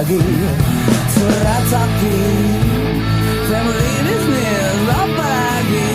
lagi teratapi family business apa lagi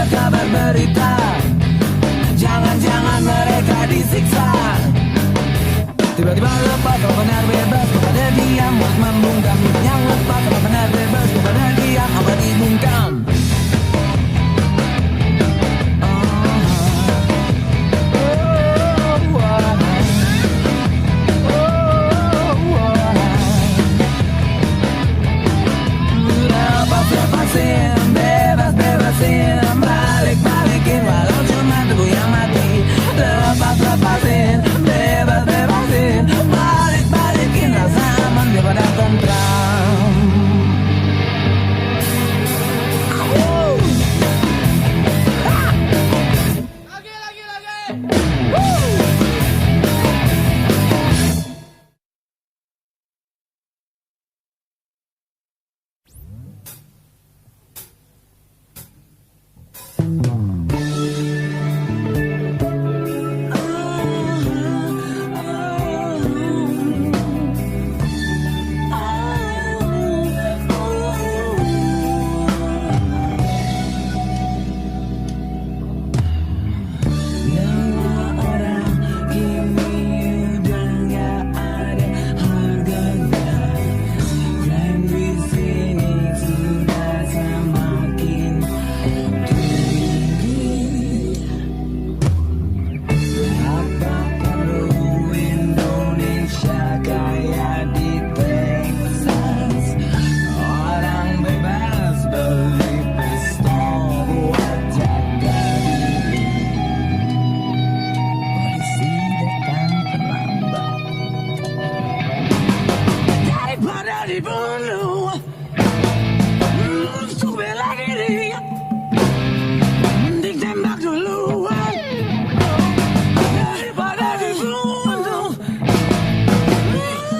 kabar berita. Jangan-jangan mereka disiksa. Tiba-tiba lepas benar bebas, kepada diam buat membungkam. Yang lepas benar bebas, kepada diam apa dibungkam. Lepasin, bebas-bebasin, balik-balikin walau cuma tubuh yang mati. Lepasin, bebas-bebasin, balik-balikin rasa aman daripada tentram. Dibunuh untuk bela diri, ditembak duluan daripada dibunuh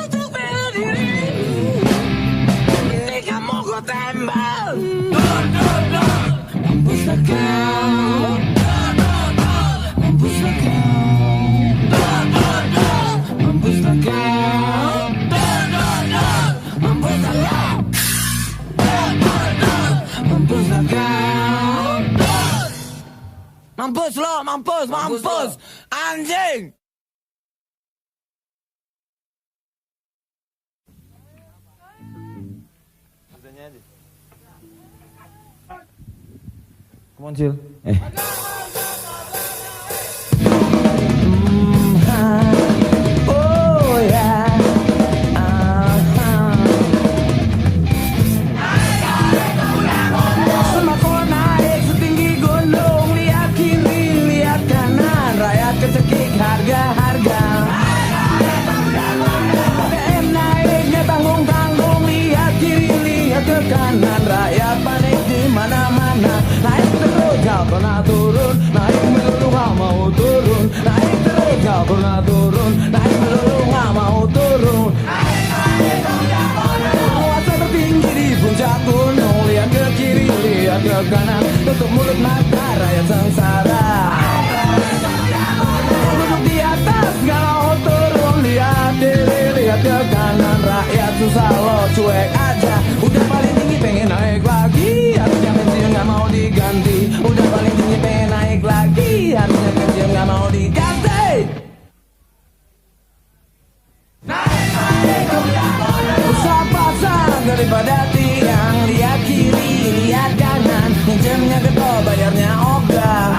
untuk bela diri. Ini kamu gua tembak, mampus lah kau, mampus lah kau, mampus lah kau. Mampus lo, mampus, anjing. Come on, chill. Oh yeah. Semakin naik setinggi gunung, lihat kiri, lihat kanan, rakyat kecekik harga-harga. BBM naiknya tanggung-tanggung, lihat kiri, lihat ke kanan, rakyat panik di mana-mana. Naik terus gak pernah turun, naik melulu gak mau turun, naik terus gak pernah turun, naik melulu gak mau turun. Penguasa tertinggi di puncak gunung, lihat ke kiri, lihat ke kanan, tutup mulut mata rakyat sengsara. Duduk di atas gak mau turun, lihat kiri, lihat ke kanan, rakyat susah lo cuek aja. Udah paling tinggi pengen naik lagi, harusnya pensiun gak mau diganti. Udah paling tinggi pengen naik lagi, harusnya pensiun gak mau diganti. Usah-pasang daripada tiang, lihat kiri, lihat kanan, pinjamnya gede, bayarnya ogah.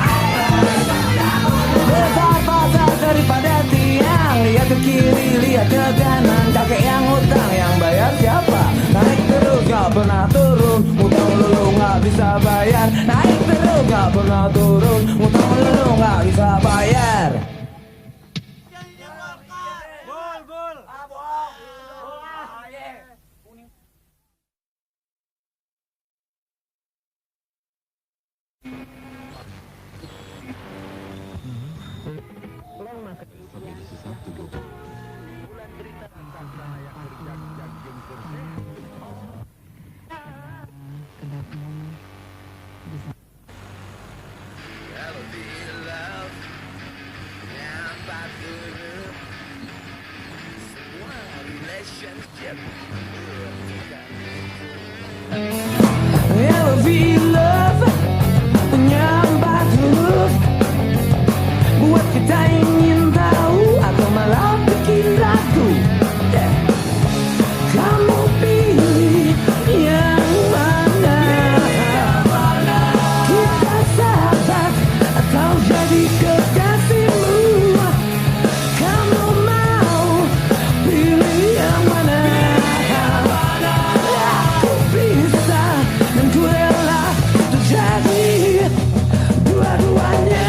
Besar-besar daripada tiang, lihat ke kiri, lihat ke kanan, kakek yang utang, yang bayar siapa? Naik terus gak pernah turun, utang lulu gak bisa bayar. Naik terus gak pernah turun, utang lulu gak bisa bayar. kita ingin tahu atau malah bikin ragu. Kamu pilih yang mana? Kita sahabat atau jadi kekasihmu? Kamu mau pilih yang mana? Aku bisa dan ku rela untuk jadi dua-duanya.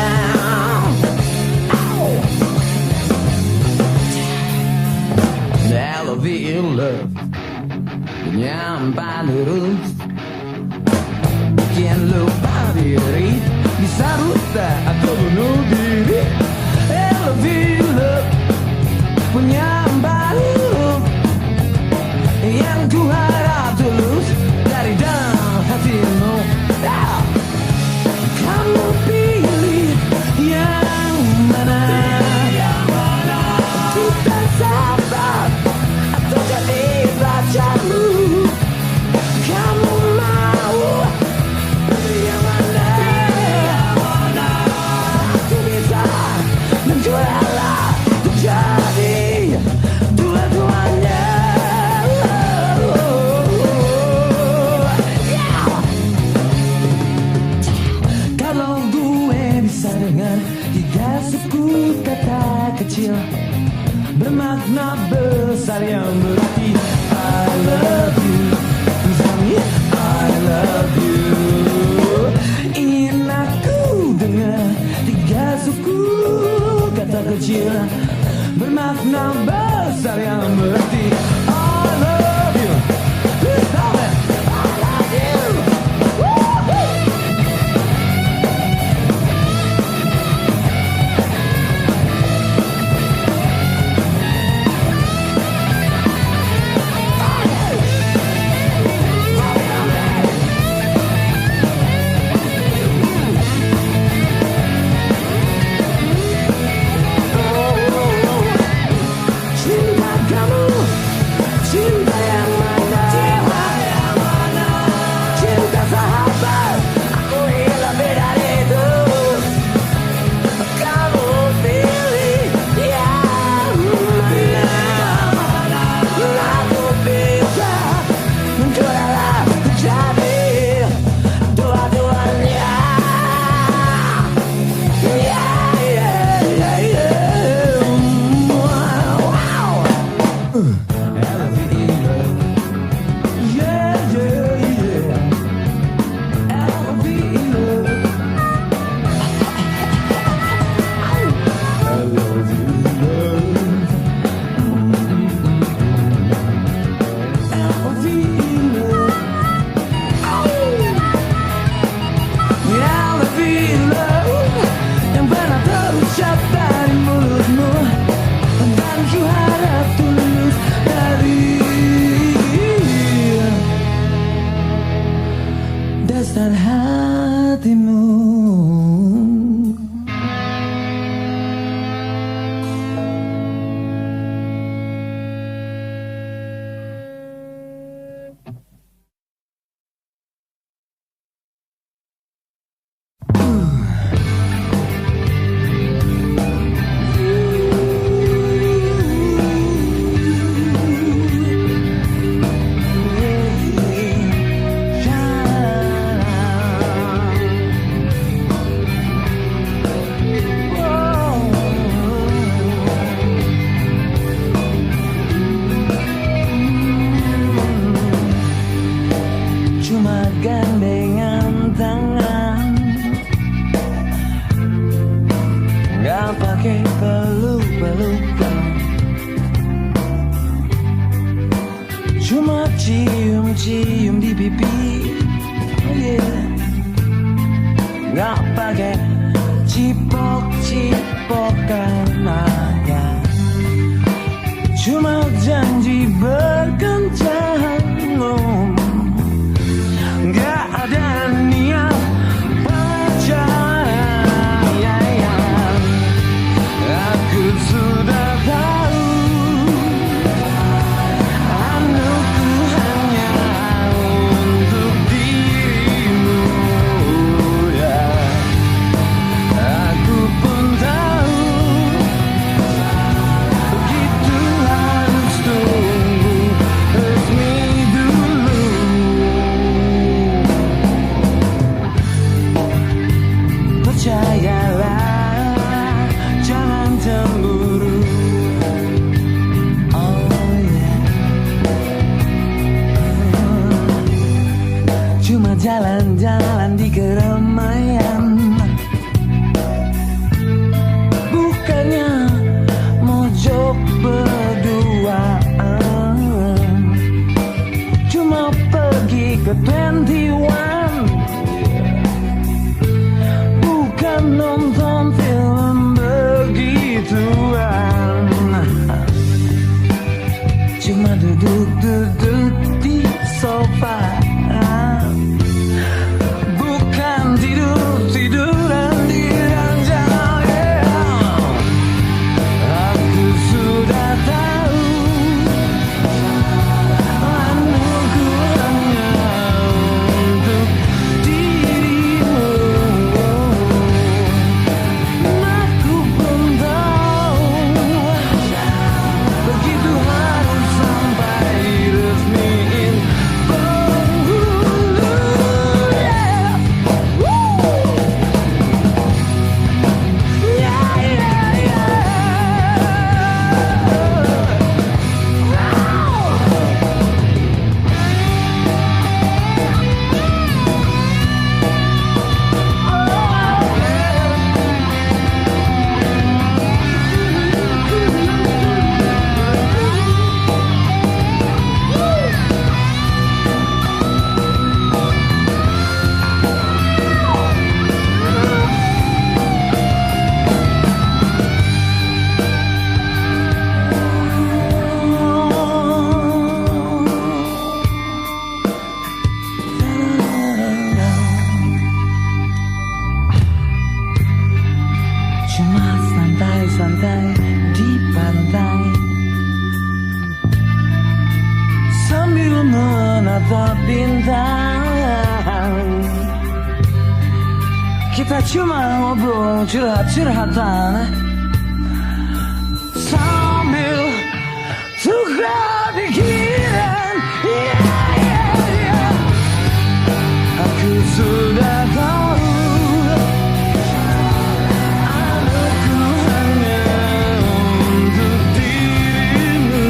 Love nyampan terus, jangan lupa diri, bisa rusak atau bunuh diri. Love penyampan hidup yang ku harap tulus dari dalam hatimu. Kamu pilih yang mana? Kita sahabat atau jadi pacarmu? Kamu mau pilih yang mana? Aku bisa dan ku rela untuk jadi dua-duanya. Kalau gue bisa dengan 3 suku kata kecil bermakna besar yang berarti I love you. Misalnya I love you. Ingin aku dengar 3 suku kata kecil bermakna besar yang berarti I love you. Stop it. I love you. Woo-hoo. Cinta kamu, cinta yang mana? Cinta sahabat, aku lebih dari itu. Kamu pilih yang mana? Aku bisa mencoba jadi dua-duanya. Yang pernah terucap dari mulutmu dan ku harap tulus dari dasar hatimu. Cuma gandengan tangan, gak pakai peluk-pelukan, cuma cium-cium di pipi, gak pakai cipok-cipokan aja. Cuma janji berkencan, gak ada niat pacaran. Aku sudah tahu anuku hanya untuk dirimu, ya. Aku pun tahu percayalah, jangan cemburu. Oh yeah. Cuma jalan-jalan di keramaian, bukannya mojok berduaan. Cuma pergi ke 21, bukan nonton film begituan. Cuma duduk-duduk di sofa, bukan tidur-tiduran di ranjang. Aku sudah tahu anuku hanya untuk dirimu. Aku pun tahu begitu harus sampai resmiin penghulu. Yeah. Woo. Yeah, yeah, yeah. Cuma santai-santai di pantai, sambil menatap bintang. Kita cuma ngobrol curhat-curhatan, sambil tukar pikiran. Yeah, yeah, yeah. Aku sudah tahu anuku hanya untuk dirimu.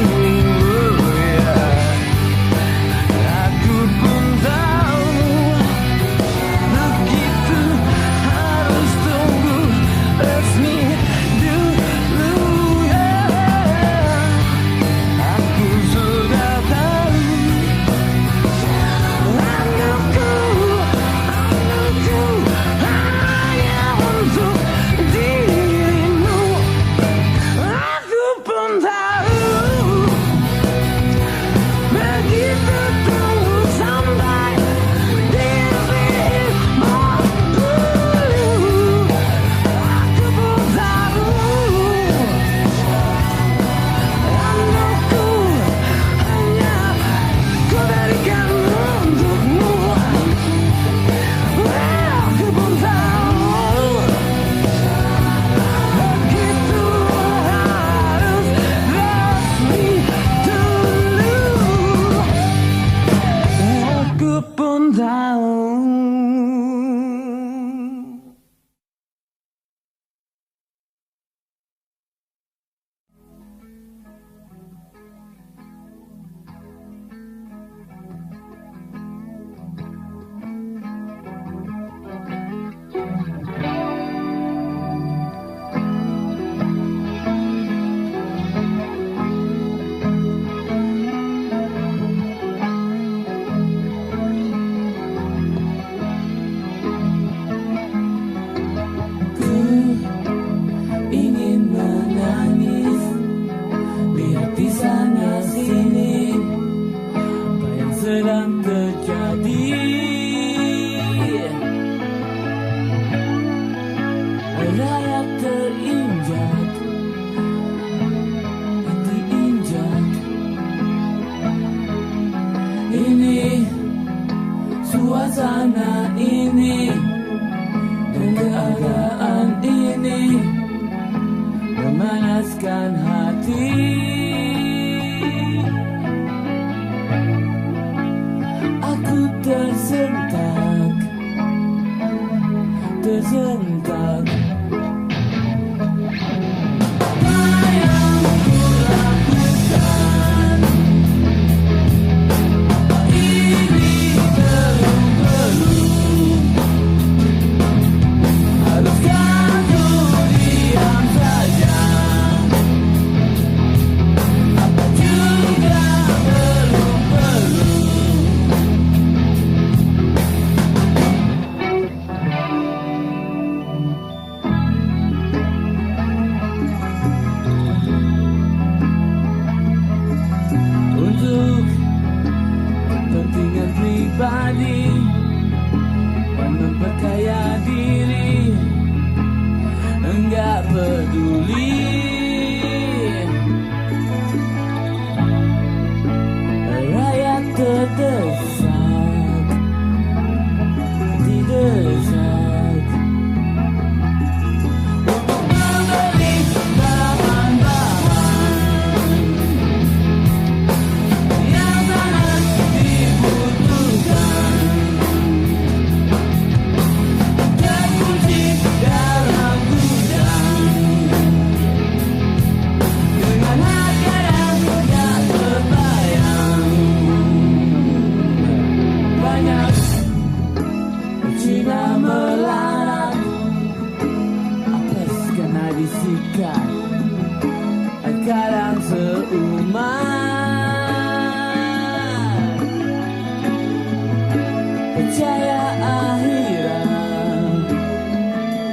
Yeah. Aku pun tahu begitu harus tunggu resmi dulu. Yeah. Aku sudah tahu anuku hanya untuk dirimu. Aku pun tahu begitu tunggu sampai dirimu dulu. Aku pun tahu anuku hanya ku berikan untukmu. Aku pun tahu begitu harus resmi dulu. Aku pun tahu. Ingin menangis, lihat di sana sini apa yang sedang terjadi. Rakyat terinjak, diinjak. Ini suasana ini dan keadaan ini memanaskan hati. Aku tersentak tersentak. Kepentingan pribadi dan memperkaya diri, enggak peduli. Rakyat terdesak, didesak untuk membeli bahan-bahan yang sangat dibutuhkan, terkunci dalam gudang dengan harga yang tidak terbayang. Banyak Cina melarang apes kena disikat, kadang seumat percaya akhirat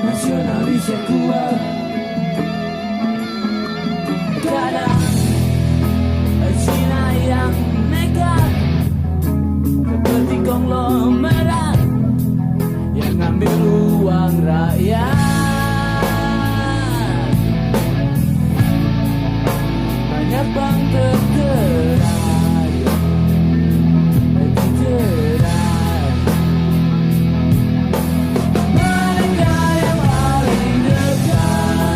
nasionalis yang kuat. Kadang Cina yang nekat seperti konglomerat yang ngambil uang rakyat. Banyak bank tergerak, terjerat. Mereka yang paling dekat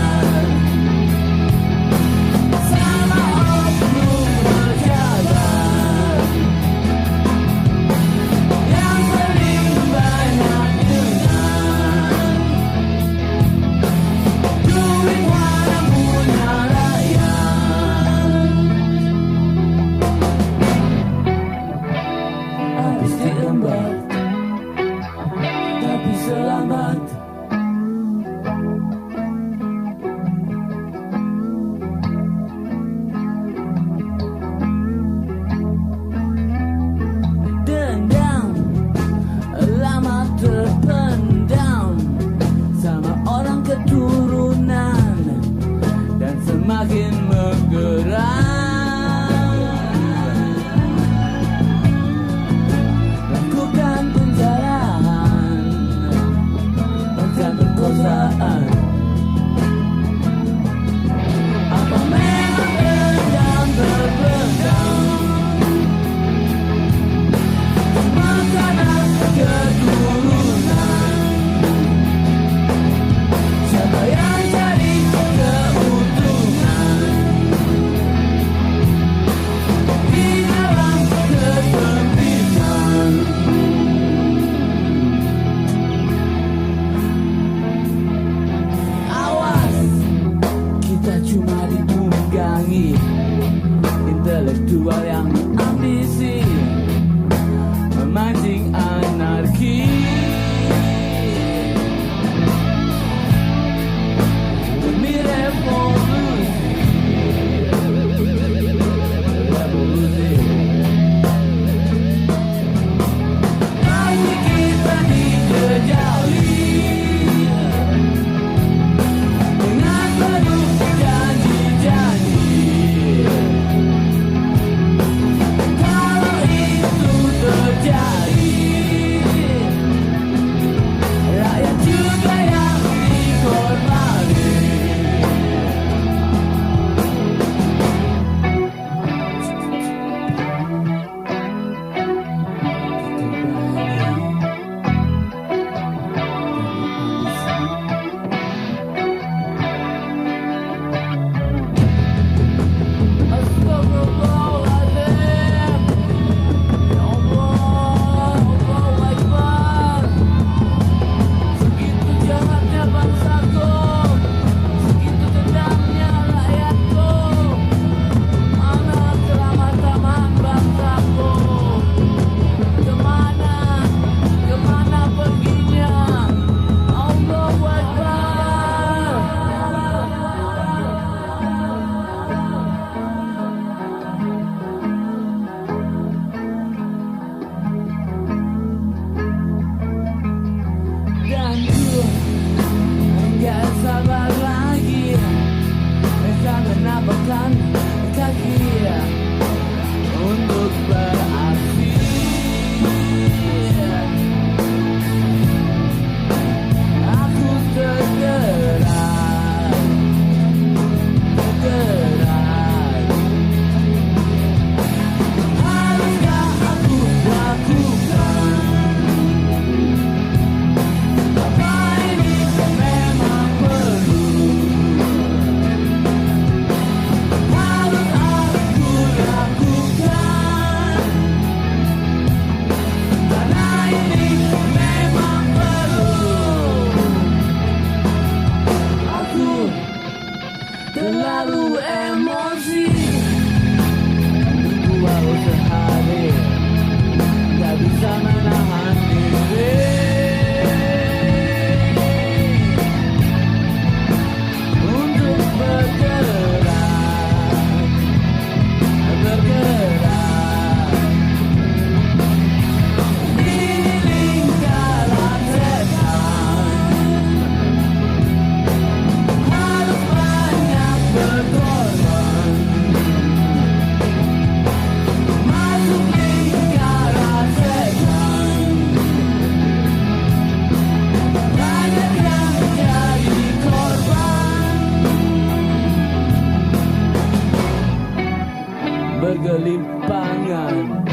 kelimpangan.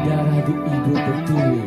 Darah di ibu pertiwi.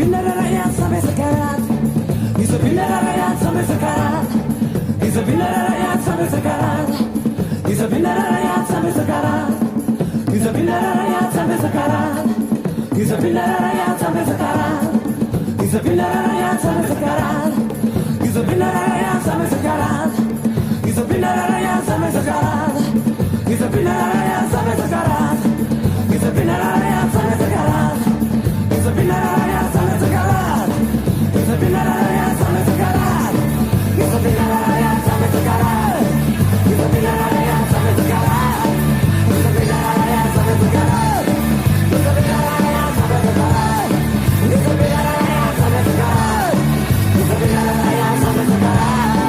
pindah rakyat sampai sekarat, bisa pindah rakyat sampai sekarat, bisa pindah rakyat sampai sekarat, bisa pindah rakyat sampai sekarat, bisa pindah rakyat sampai sekarat, bisa pindah rakyat sampai sekarat, bisa pindah rakyat sampai sekarat, bisa pindah rakyat sampai sekarat, bisa pindah rakyat sampai sekarat, bisa pindah rakyat sampai sekarat, bisa pindah rakyat sampai sekarat, bisa pindah rakyat sampai sekarat, bisa pindah rakyat sampai sekarat, bisa pindah rakyat sampai sekarat, bisa pindah rakyat sampai sekarat, bisa pindah rakyat sampai sekarat, bisa pindah rakyat sampai sekarat, bisa pindah rakyat sampai sekarat, bisa pindah rakyat sampai sekarat.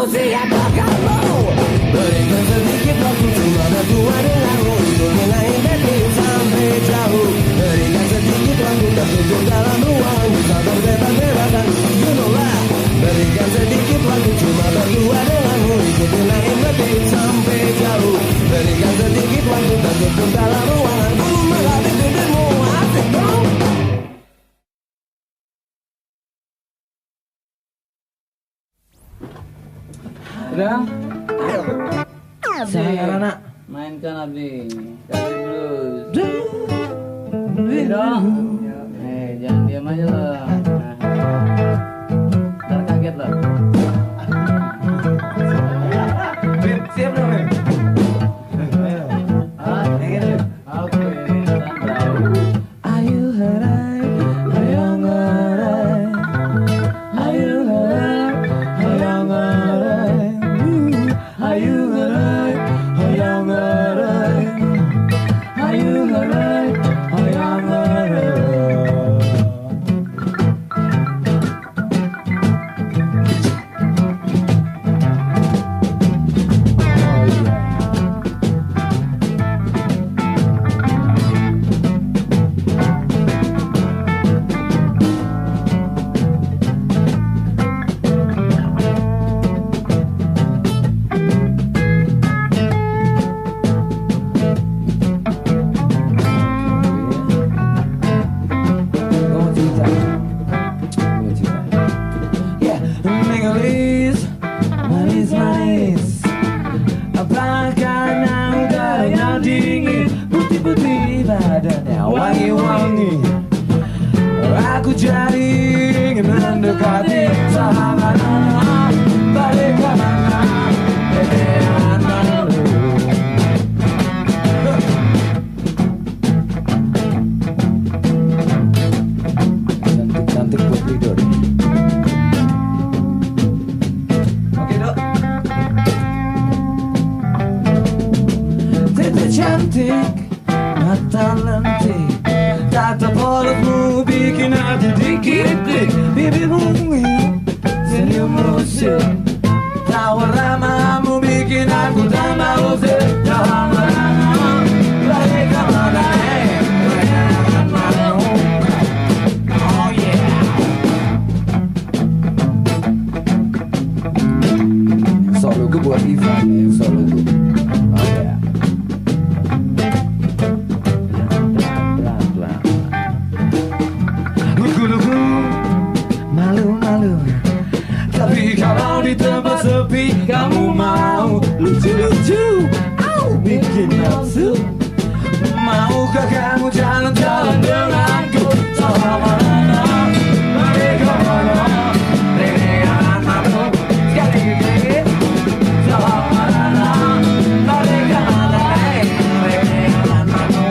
siapa kamu? Berikan sedikit waktu cuma berdua denganmu untuk menaik hati sampai jauh. Berikan sedikit waktu tertutup dalam ruang bisa berbebas-bebasan, you know lah. Berikan sedikit waktu cuma berdua denganmu untuk menaik hati sampai jauh. Berikan sedikit waktu tertutup dalam ruangan belum menghabis bibirmu, asik dong. Udah? Sayang anak. Mainkan Abi. Kasih blues. Dong. Jangan diam aja lo. Ntar kaget lo. Siap dong, Mim? Oke, santai. Ayo harai, ayo ngarai. Ayo harai, ayo ngarai. Ayo harai, ayo ngarai. Ayo harai, ayo ngarai. Manis, manis. Apakah udaranya dingin, putih-putih badannya wangi-wangi. Aku jadi ingin mendekati sahabat anak, balik ke mana, jangan malu. Cantik-cantik buat tidur. Cantik, mata lentik, tata polosmu bikin hati dikit-dik. Bibirmu senyummu sih, tawa ramamu bikin aku tambah usir. Jangan marah, balik ke mana, jangan malu. Oh yeah. Solo gue buat Ivan ya, solo gue. Oh yeah. Malu-malu, tapi kalau di tempat sepi kamu mau lucu-lucu, bikin nafsu. Maukah kamu jalan-jalan denganku? Sama mana, balik ke mana, jangan malu. Sekali lagi, sama mana, balik ke mana, jangan malu.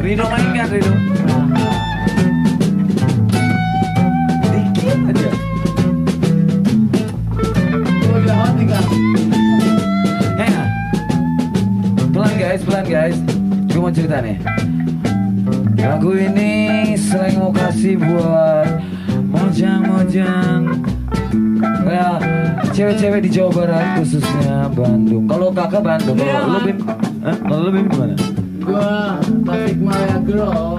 Rido main kan Rido? Dikit aja. Udah hot nih kan? Pelan guys. Gue mau cerita nih. Lagu ini selain mau kasih buat mojang-mojang, ya cewek-cewek di Jawa Barat khususnya Bandung. Kalau kakak Bandung, kalau lebih gimana? Gua Tasikmalaya Grow.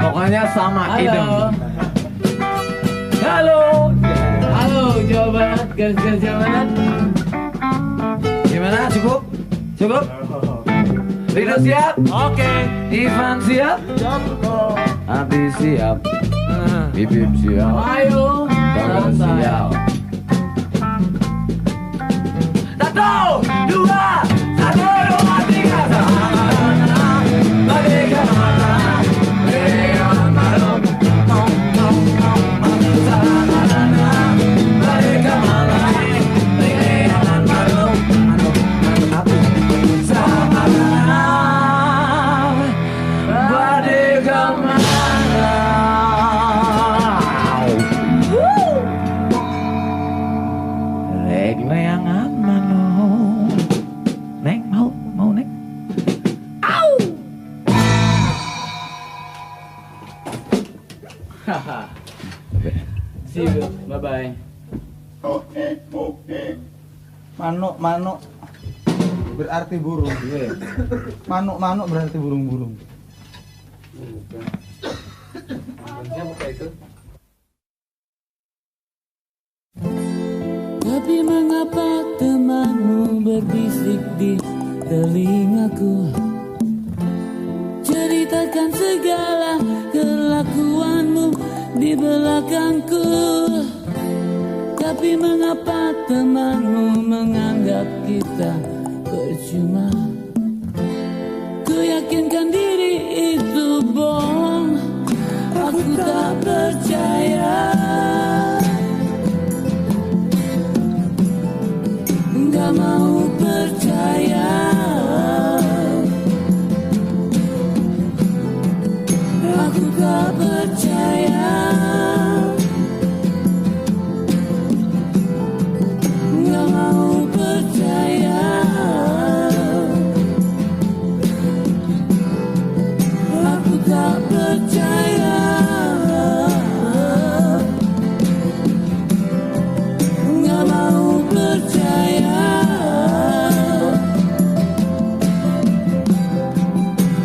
Pokoknya sama Halo. idem. Halo. Halo, Jawa Barat, garis-garis Jawa Barat. Gimana? Cukup? Cukup? Rido siap? Oke. Ivan siap? Siap. Abi siap. Bibip siap. Ayo, Kamu siap. Satu, dua, satu, dua, tiga. Bagaikan mana? Bagaikan mana? Bagaikan mana? Bagaikan mana? Bagaikan mana? Rek layangan mano. Neng mau neng. Au. Haha. See you, bye-bye. Manuk berarti burung. Manuk berarti burung-burung. Siapa kayak itu? Tapi mengapa temanmu berbisik di telingaku, ceritakan segala kelakuanmu di belakangku. Tapi mengapa temanmu menganggap kita percuma? Ku yakinkan diri itu bohong, aku tak percaya. Gak mau percaya. Aku tak percaya. Gak mau percaya. Aku tak percaya. Gak mau percaya.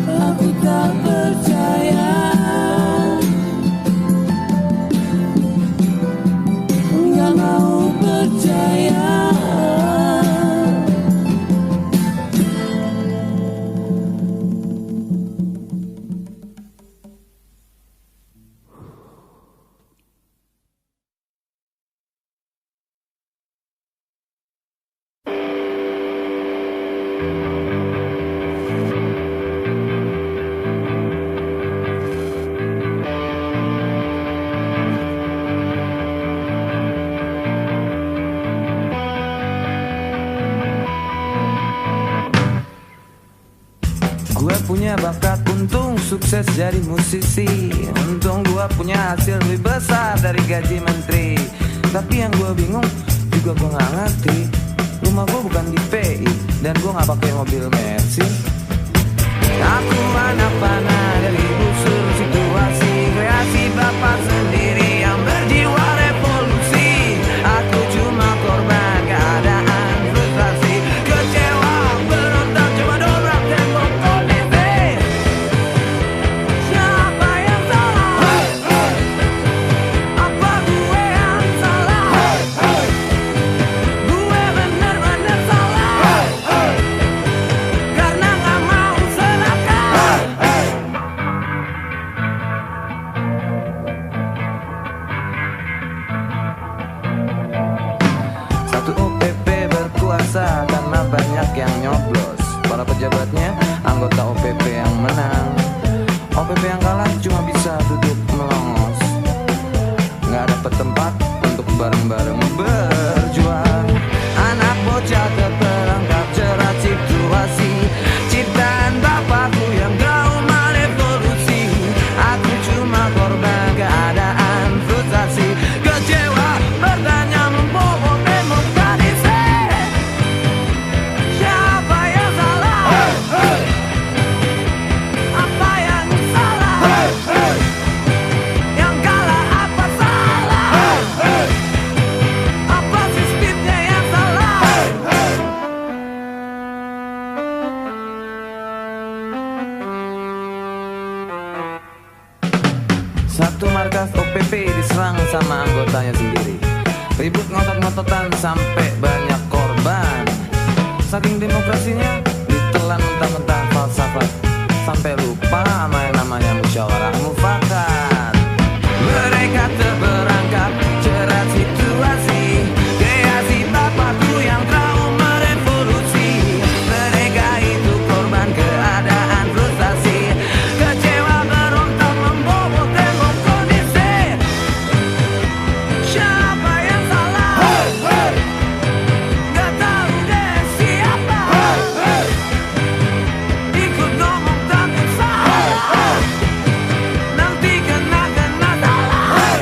Aku tak percaya. Gak mau percaya. Gue punya bakat, untung sukses jadi musisi. Untung gue punya hasil lebih besar dari gaji menteri. Tapi yang gue bingung juga gue gak ngerti. Rumah gue bukan di PI dan gue gak pakai mobil Mercy. Aku anak panah dari busur situasi, kreasi bapak sendiri yang berjiwa revolusi. Aku cuma korban keadaan frustrasi, kecewa berontak cuma dobrak tembok polisi. Siapa yang salah? Apa gue yang salah? Gue bener-bener salah karena gak mau selakar. Satu OPP berkuasa karena banyak yang nyoblos. Para pejabatnya anggota OPP yang menang. OPP yang kalah cuma bisa duduk melongos, nggak dapet tempat untuk bareng-bareng berjuang. Anak bocah terperangkap jerat situasi, ciptaan bapakku yang trauma revolusi. Aku cuma korban keadaan frustrasi, kecewa bertanya membobol demokrasi. Siapa yang salah? Apa yang salah? Yang kalah apa salah? Apa sistemnya yang salah? Satu markas OPP di diserang sama anggotanya sendiri. Ribut ngotot-ngototan sampai banyak korban. Saking demokrasinya ditelan mentah-mentah falsafat, sampai lupa sama yang namanya musyawarah mufakat. Mereka terperangkap jerat situasi, kreasi bapakku yang trauma revolusi. Mereka itu korban keadaan frustasi, kecewa berontak membobol tembok kondisi. Siapa yang salah? Gak tahu deh siapa. Ikut ngomong takut salah, nanti kena salah.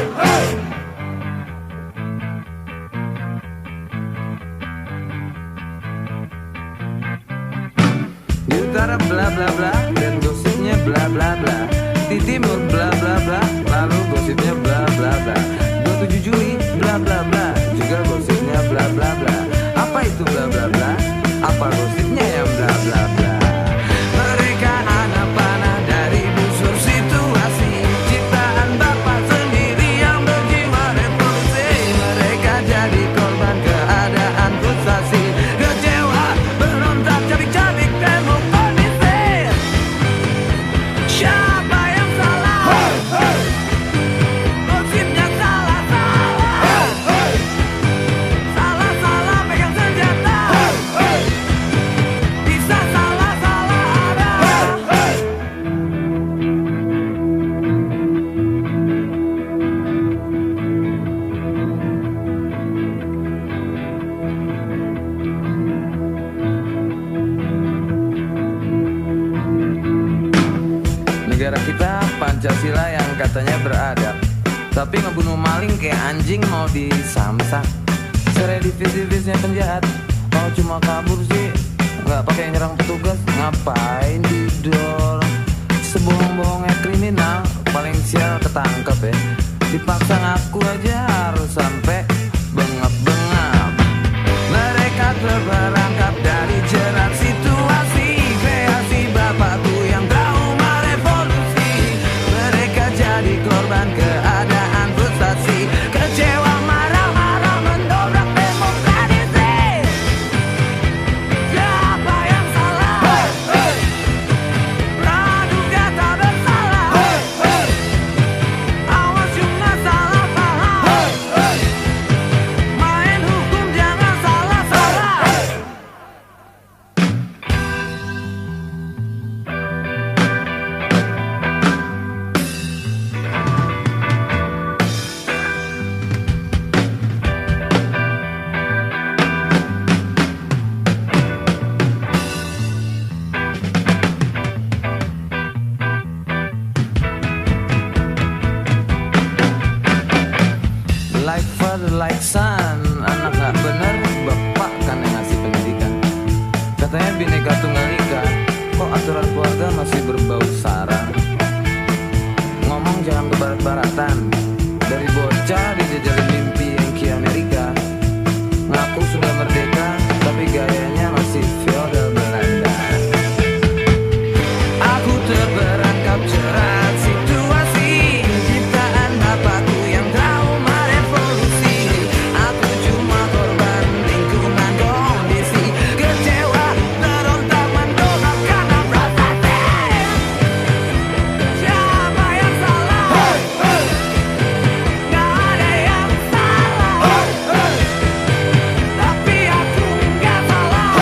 Di utara bla bla bla dan gosipnya bla bla bla. Di timur bla bla bla, lalu gosipnya bla bla bla. 27 Juli bla bla bla, juga gosipnya bla bla bla. Apa itu bla bla bla? Apa gosipnya yang bla bla bla? Mereka anak panah dari busur situasi, ciptaan bapak sendiri yang berjiwa revolusi. Mereka jadi korban keadaan frustasi, kecewa berontak cabik-cabik tembok kondisi. Siapa yang salah? Gosipnya salah-salah. Salah-salah pegang senjata, bisa salah-salah ada. Negara kita Pancasila yang katanya beradab, tapi ngebunuh maling kayak anjing mau disamsak. Seredivis-divisnya penjahat, kalau cuma kabur sih nggak pakai nyerang petugas, ngapain didorong? Sebohong-bohongnya kriminal, paling sial ketangkep ya. Dipaksa ngaku aja harus sampai bengap-bengap. Mereka terperangkap dari jerat situasi, kreasi bapakku yang trauma revolusi. Mereka jadi korban keadaan frustasi, kecewa marah-marah mendobrak tembok tradisi. Siapa yang salah? Praduga tak bersalah. Awas cuma salah paham, main hukum jangan salah-salah. Like father, like son. Anak gak bener, bapak kan yang ngasih pendidikan. Katanya bineka tunggal ika, kok aturan keluarga masih berbau sarang. Ngomong jangan ke barat-baratan, dari bocah dijajalin mimpi yang ke Amerika. Ngaku sudah merdeka, tapi gayanya masih feodal Belanda. Aku terperangkap jerat situasi, ciptaan bapakku yang trauma revolusi. Aku cuma korban lingkungan kondisi, kecewa berontak mendobrak karena frustasi. Siapa yang salah? Gak ada yang salah, tapi aku gak salah.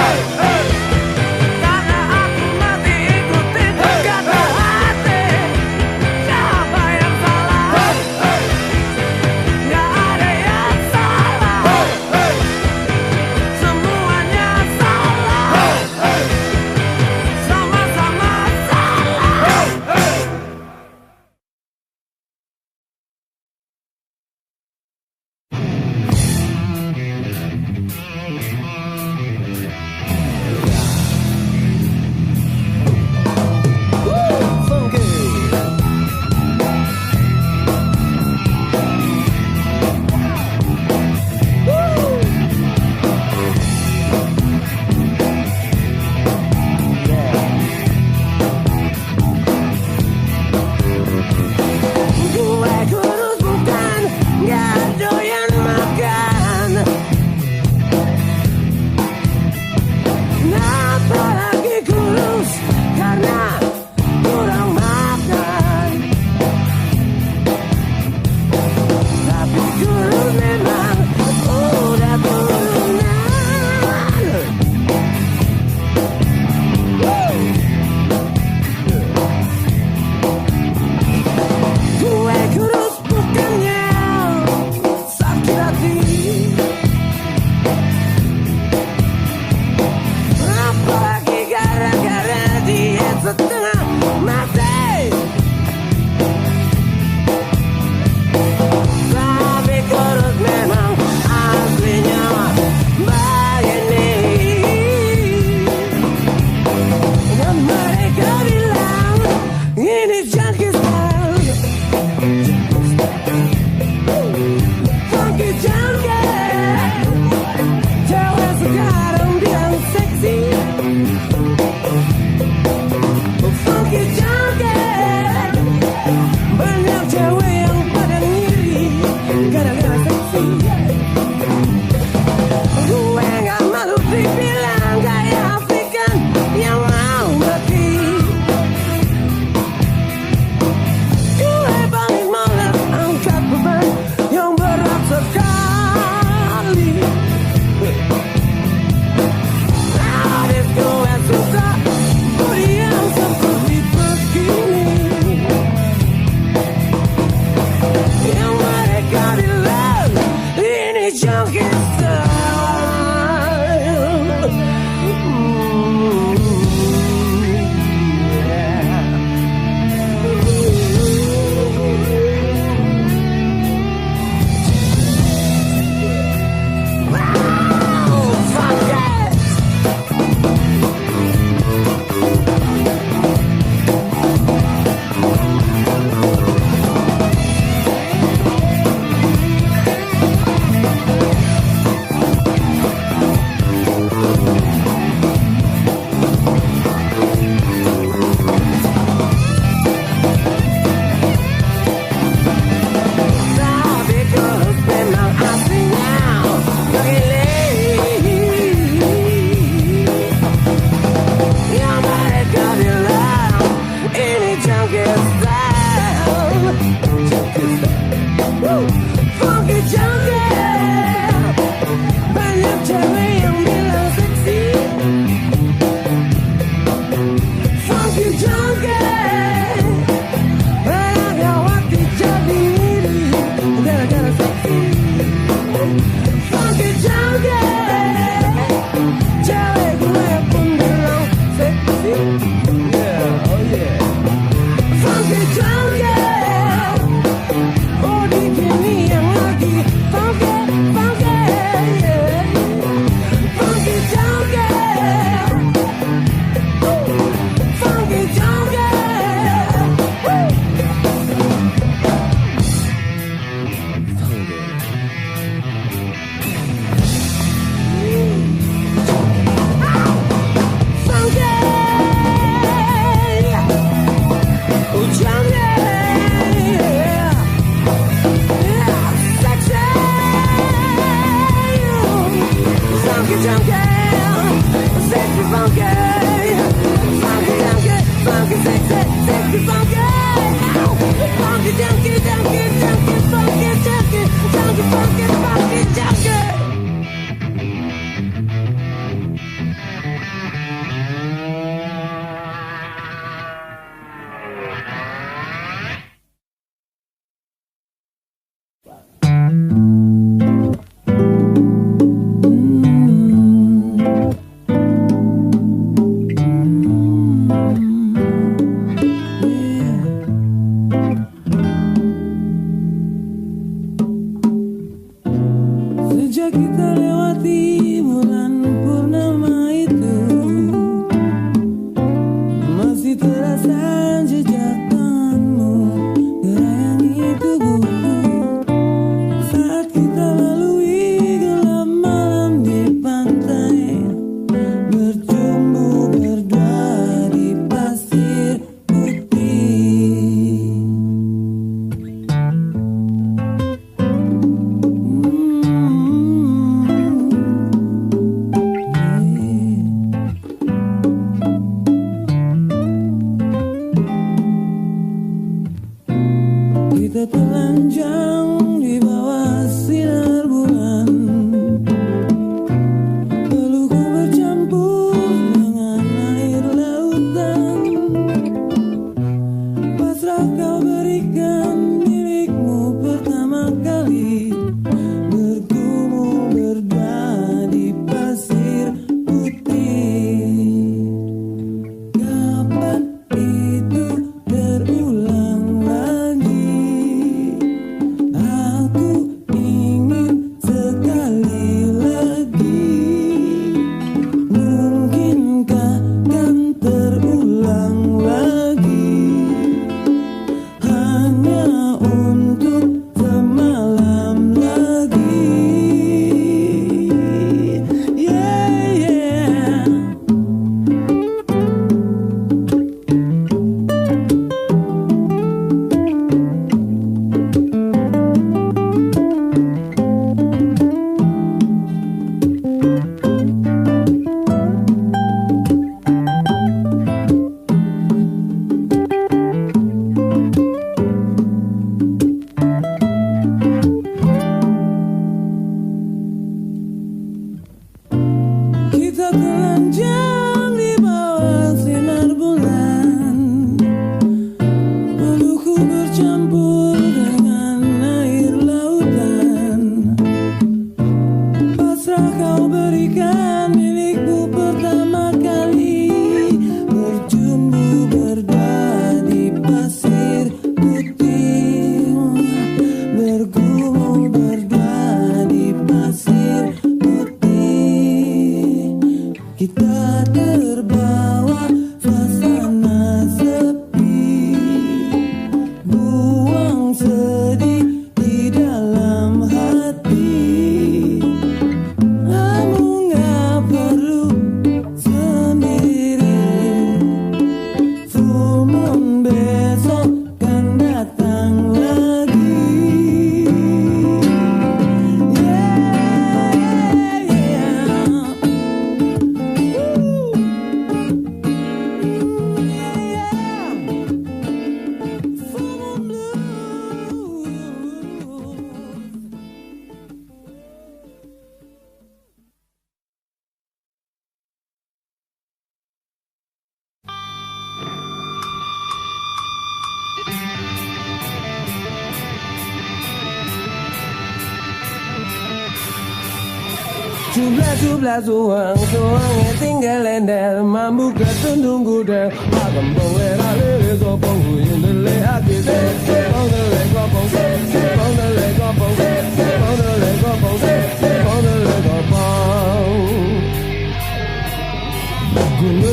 Jublah suang tinggal lender mambu ketundung gudel magembong era lele gopong yendele agite gopong lele gopong gopong lele gopong gopong lele gopong gopong lele gopong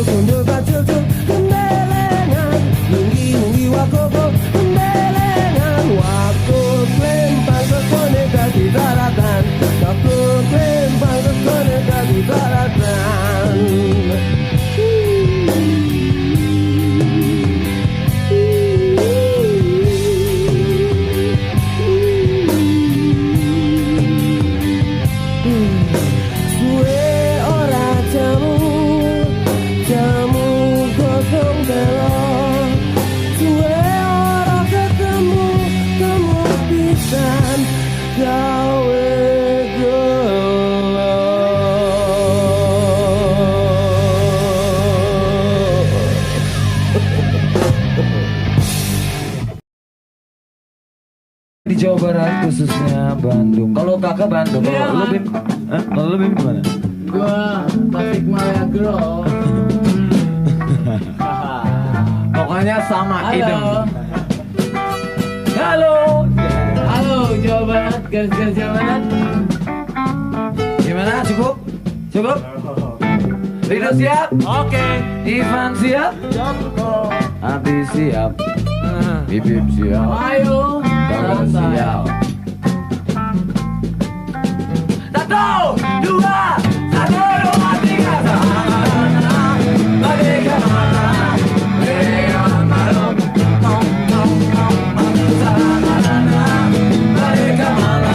gundu bacul kendelengan nunggi wakopo kendelengan wako lempar sekone kaki daratan wako lempar sekone kaki daratan Suwe ora jamu Jawa Barat khususnya Bandung. Kalau kakak Bandung, Iya, kalau lu Mas. Bim, kalau lu Bim gimana? Gua Tasikmalaya Bro. Pokoknya sama idem. Halo. Halo. Halo Jawa Barat, garis-garis Jawa Barat. Gimana? Cukup? Cukup? Rido siap? Oke. Ivan siap? Cukup. Abi siap? Bibip siap? Ayo. Kakak Santai. siap? Satu, dua, satu, dua, tiga. Badai kemana? Badai kemana?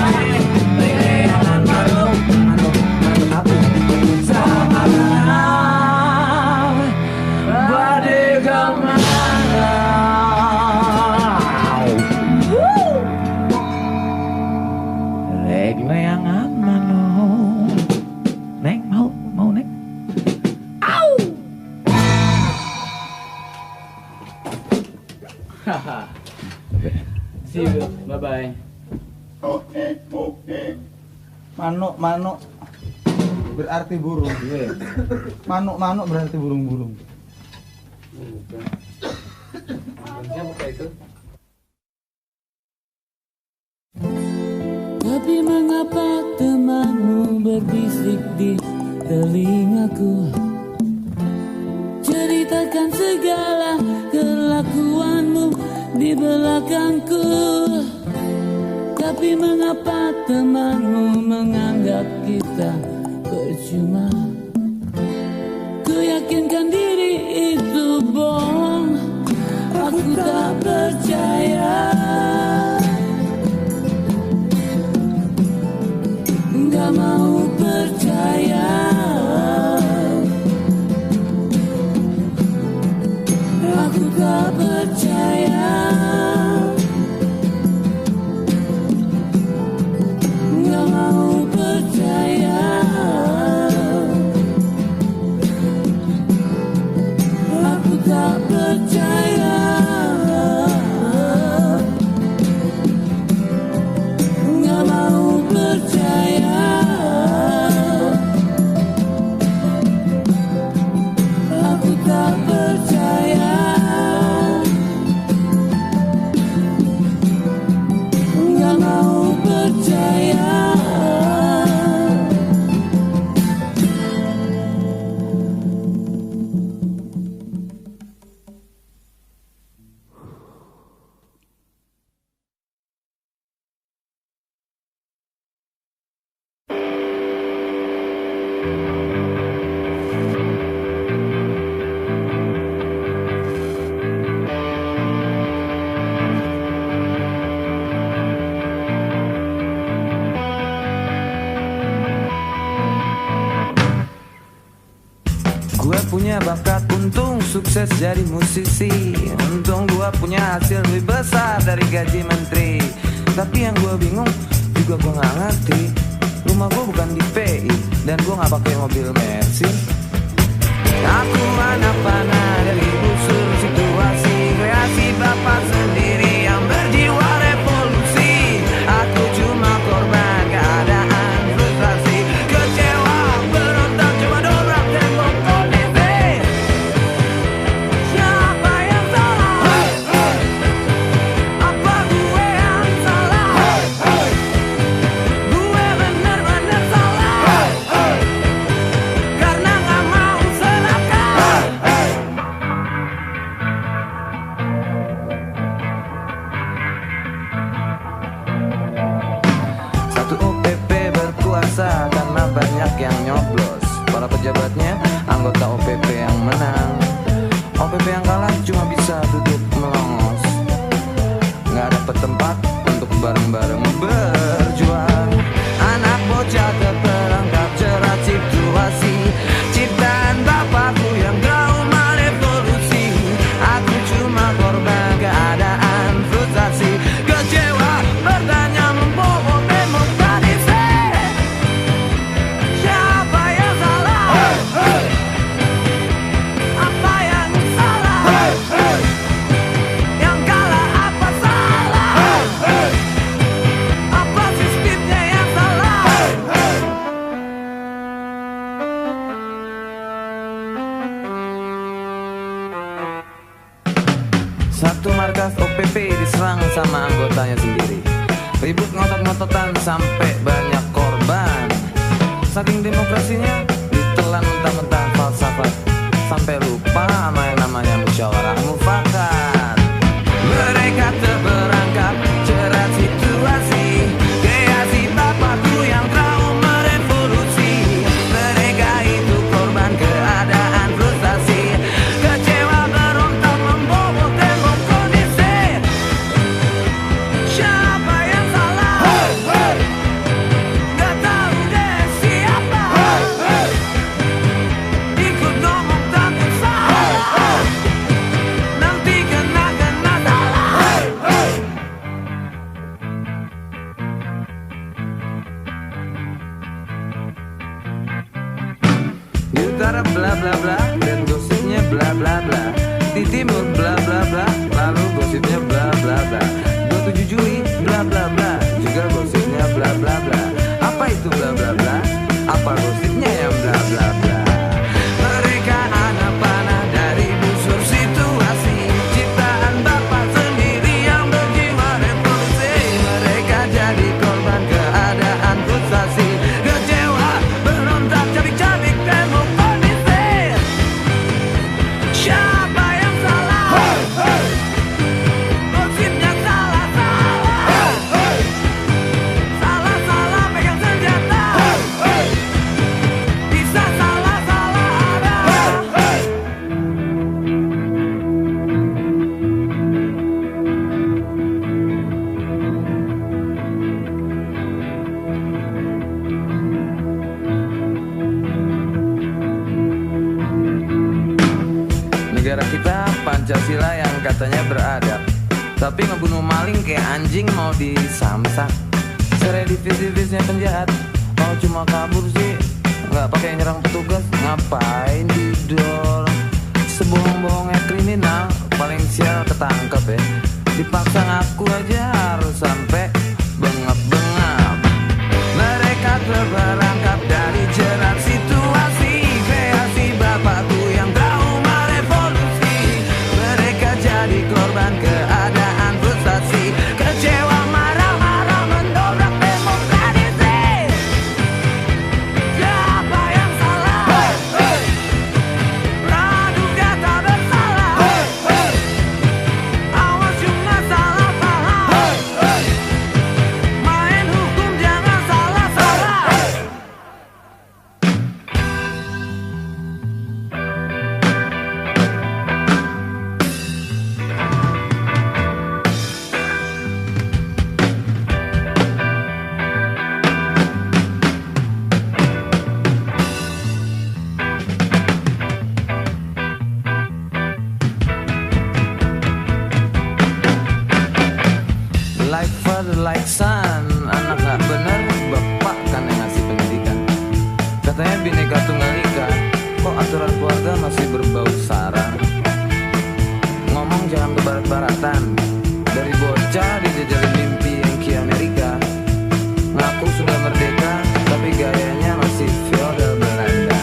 Badai kemana? Badai kemana? Rek layangan mano. Neng mau neng. Au. Haha. See you. Bye bye. Manuk berarti burung. Manuk berarti burung-burung. Siapa kayak itu? Tapi mengapa temanmu berbisik di telingaku, ceritakan segala kelakuanmu di belakangku. Tapi mengapa temanmu menganggap kita percuma? Ku yakinkan diri itu bohong, aku tak percaya. Gak mau percaya. Aku tak percaya. Gak mau percaya. Aku tak percaya. Gak mau percaya. Aku tak percaya. Gak mau percaya. Gue punya bakat, untung sukses jadi musisi. Untung gue punya hasil lebih besar dari gaji menteri. Tapi yang gue bingung, juga gue gak ngerti. Rumah gue bukan di PI, dan gue gak pakai mobil Mercy. Aku anak panah dari busur situasi, kreasi bapak sendiri yang berjiwa revolusi. Aku cuma korban keadaan frustrasi, kecewa berontak cuma dobrak tembok kondisi. Siapa yang salah? Apa gue yang salah? Gue bener-bener salah, karena gak mau serahkan. Satu OPP berkuasa karena banyak yang nyoblos. Para pejabatnya anggota OPP yang menang. OPP yang kalah cuma bisa duduk melongos, nggak dapet tempat untuk bareng-bareng berjuang. Anak bocah terperangkap jerat situasi, ciptaan bapakku yang trauma revolusi. Aku cuma korban keadaan frustrasi, kecewa bertanya membawa demokrasi. Siapa yang salah? Apa yang salah? Yang kalah apa salah? Satu markas OPP diserang sama anggotanya sendiri. Ribut ngotot-ngototan sampai banyak korban. Saking demokrasinya ditelan mentah-mentah falsafat, sampai lupa sama yang namanya musyawarah mufakat. Mereka terperangkap jerat situasi, kreasi bapakku yang tahu merevolusi. Mereka itu korban keadaan frustasi, kecewa berontak membobol tembok kondisi. Siapa yang salah? Gak tahu deh siapa. Ikut ngomong takut salah, nanti kena salah. Di utara bla bla bla dan gosipnya bla bla bla. Di timur bla bla bla, lalu gosipnya bla bla bla. 27 Juli bla bla bla, juga gosipnya bla bla bla. Apa itu bla bla bla? Apa gosipnya yang bla bla bla? Mereka anak panah dari busur situasi, ciptaan bapak sendiri yang berjiwa revolusi. Mereka jadi korban keadaan frustasi, kecewa berontak cabik-cabik tembok kondisi. Siapa yang salah? Gosipnya salah-salah. Salah-salah pegang senjata, bisa salah-salah ada. Negara kita Pancasila yang katanya beradab, tapi ngebunuh maling kayak anjing mau disamsak. Seredivis-divisnya penjahat, kalau cuma kabur sih nggak pakai nyerang petugas, ngapain didol? Sebohong-bohongnya kriminal, paling sial ketangkep ya. Dipaksa ngaku aja harus sampai bengap-bengap. Mereka terperangkap dari jerat situasi, kreasi bapakku yang trauma revolusi. Mereka jadi korban keadaan frustasi, kecewa marah-marah mendobrak tembok tradisi. Siapa yang salah? Praduga tak bersalah. Awas cuma salah paham, main hukum jangan salah-salah. Like father, like son. Anak gak bener, bapak kan yang ngasih pendidikan. Katanya bineka tunggal ika, kok aturan keluarga masih berbau sara. Ngomong jangan ke barat-baratan, dari bocah dijajarin mimpi yang ke Amerika. Ngaku sudah merdeka, tapi gayanya masih feodal Belanda.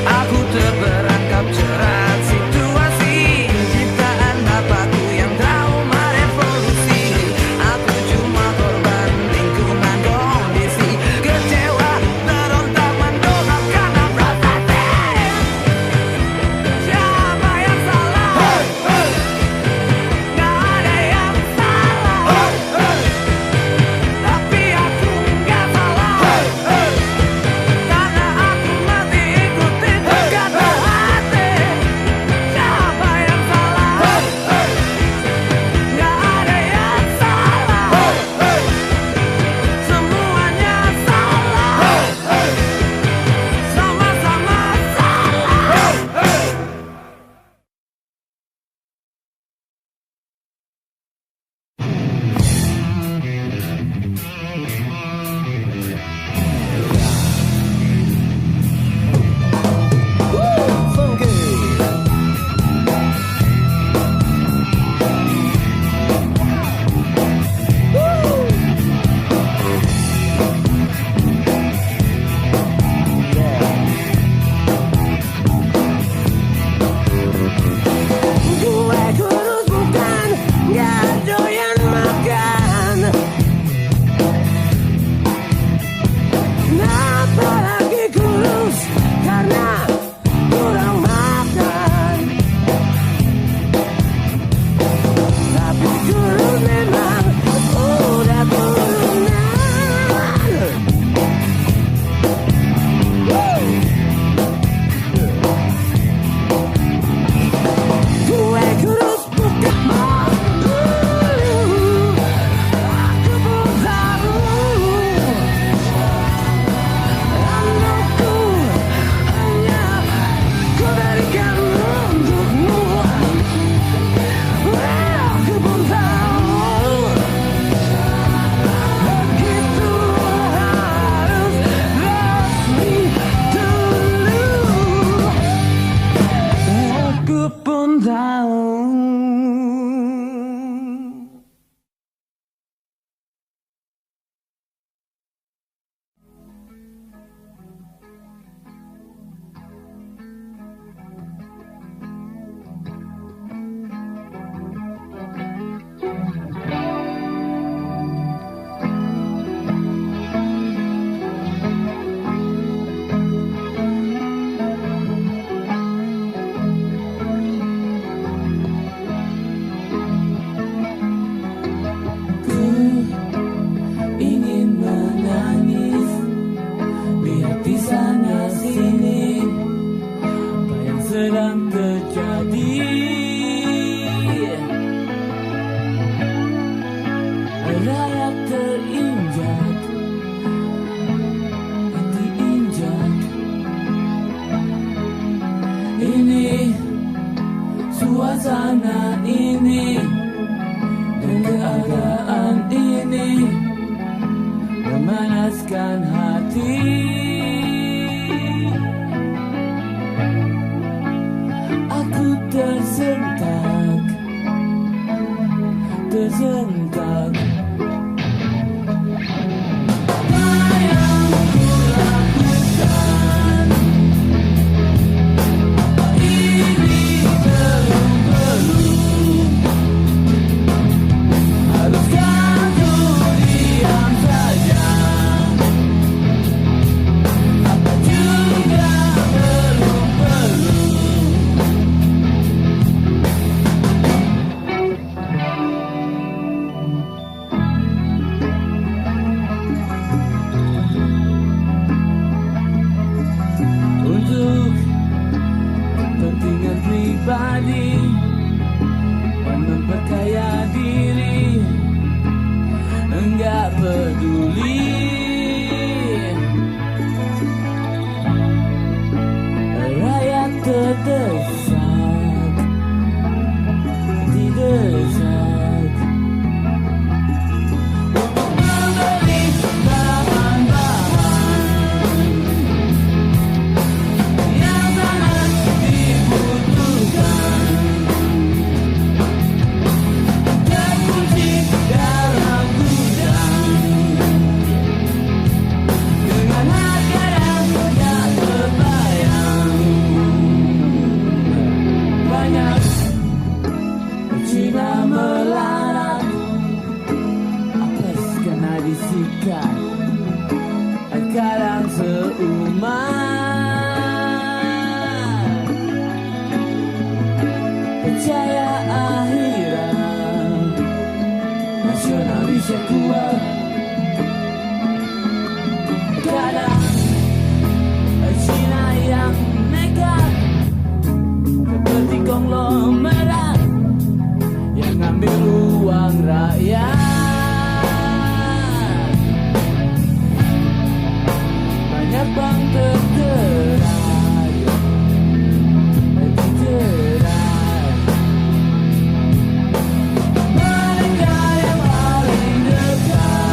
Aku terperangkap jerat situasi, ciptaan bapakku yang trauma revolusi. Aku cuma korban lingkungan kondisi, kecewa berontak mendobrak karena frustasi. Siapa yang salah? sedang terjadi. Rakyat terinjak, hati injak. Ini suasana ini dan keadaan ini memanaskan hati. Aku tersentak, tersentak. Apa yang ku lakukan ini belum. Haruskah ku diam saja? Apa juga belum. Untuk kepentingan pribadi dan memperkaya diri, enggak peduli. Rakyat terdesak, didesak untuk membeli bahan-bahan yang sangat dibutuhkan. Terkunci dalam gudang dengan harga yang tak terbayang. Banyak Cina melarat, apes kena disikat, kadang seumat. Percaya akhirat, nasionalis yang kuat. Kadang Cina yang nekat, seperti konglomerat yang ngambil uang rakyat. Banyak bank terjerat, terjerat. Mereka yang paling dekat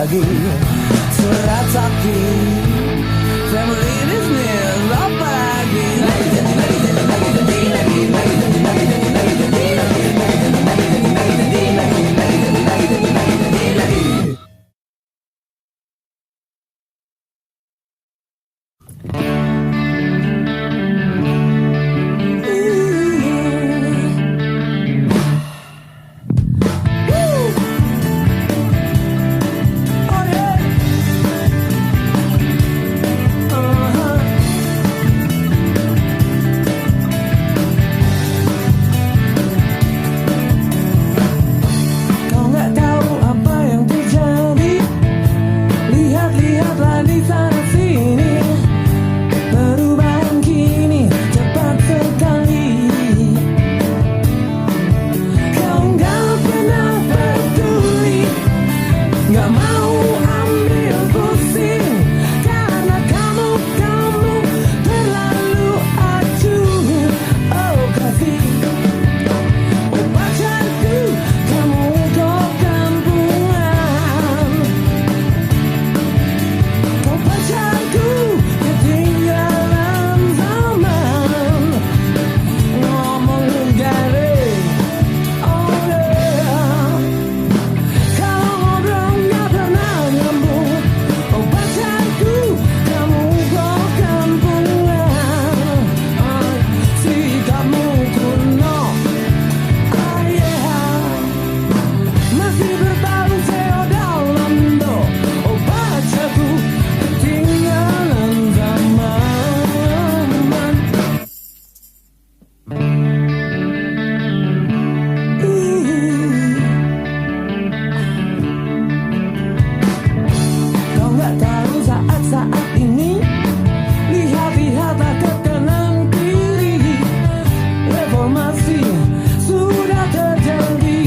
lagi. Surat sakit, family business, apa lagi? Lagi jadi, lagi jadi, lagi jadi, lagi jadi, lagi jadi, lagi jadi, lagi jadi, lagi jadi, lagi jadi, lagi jadi, lagi jadi, lagi jadi, lagi jadi, lagi jadi, lagi jadi, lagi. Kau nggak tahu apa yang terjadi. Lihat-lihatlah di sana sini. Perubahan kini cepat sekali. Kau nggak pernah peduli, nggak mau ambil pusing, karena kamu terlalu acuh. Oh kasih, oh pacarku, kamu kok kampungan. Oh pacarku, ketinggalan zaman. Ngomong garing, oh yeah. Kalau ngobrol nggak pernah nyambung. Oh pacarku, kamu kok kampungan. Sikapmu kuno, oh yeah. Masih bertarung feodal Londo. Oh pacarku, ketinggalan zaman. Kau nggak tahu saat-saat ini. Lihat-lihatlah ke kanan kiri. Reformasi sudah terjadi.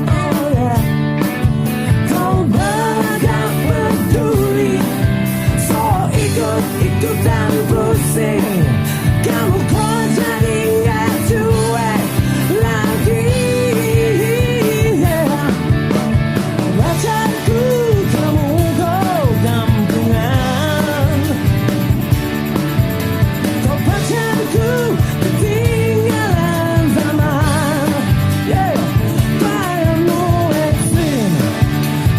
Oh yeah. Kau beragam peduli, so ikut-ikutan pusing. Kamu kok jadi nggak cuek lagi. Yeah. Pacarku, kamu kok kampungan. Kau pacarku, ketinggalan zaman. Yeah. Bayanmu ekstrim,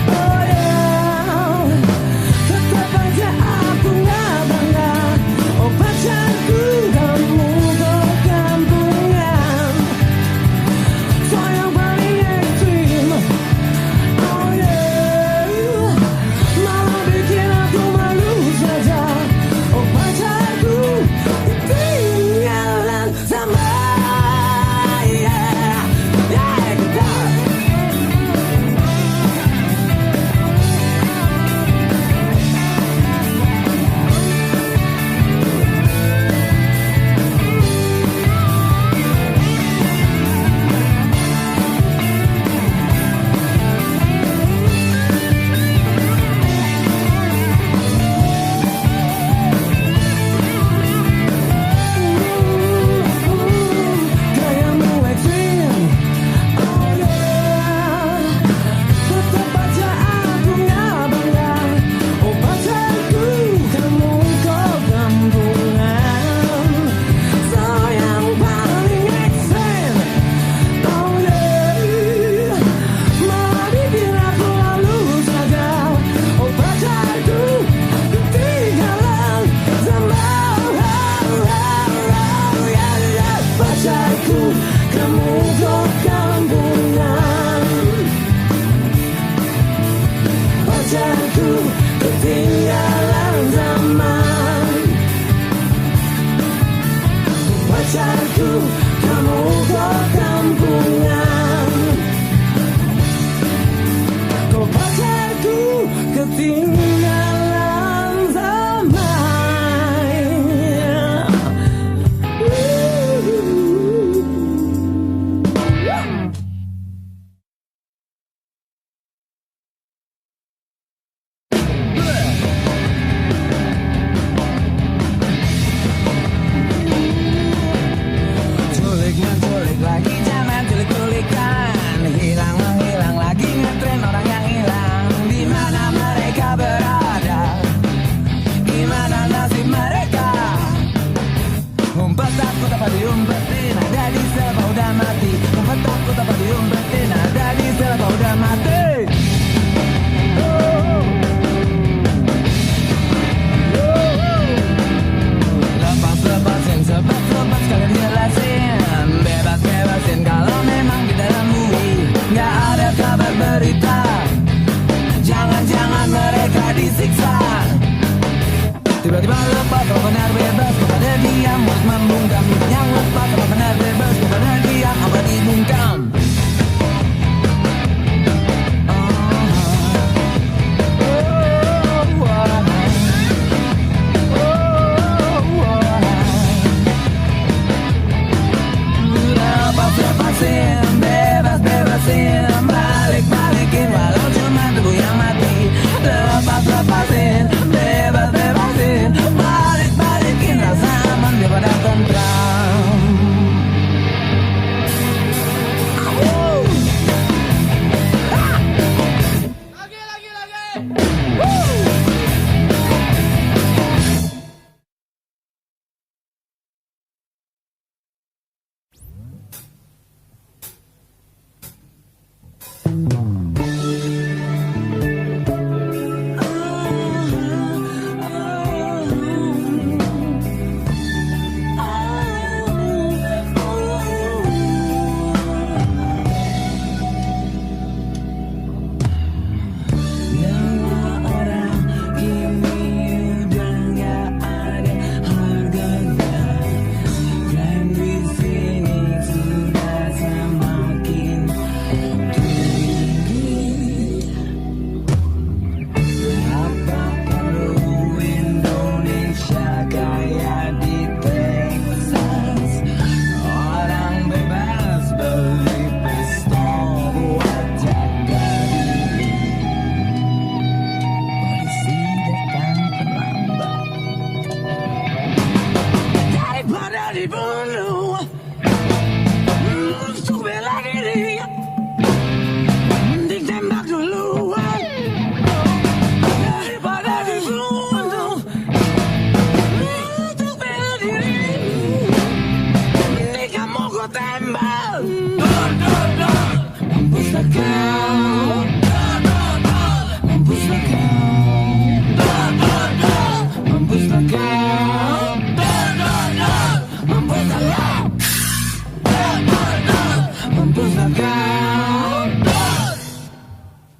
oh yeah. Tetap aja aku nggak bangga. Oh pacarku, kamu kok kampungan. So yang paling ekstrim, oh yeah. Malah bikin aku malu saja. Oh pacarku, ketinggalan zaman. Yeah, yeah, gitar. Gayamu ekstrim, oh yeah. Tetap aja aku nggak bangga. Oh pacarku, kamu kok kampungan. So yang paling ekstrim, oh yeah. Malah bikin aku malu saja. Oh pacarku, ketinggalan zaman. Pacarku, kamu kok kampungan. Pacarku, ketinggalan zaman. Pacarku, kamu kok kampungan. Kau pacarku, ketinggalan zaman.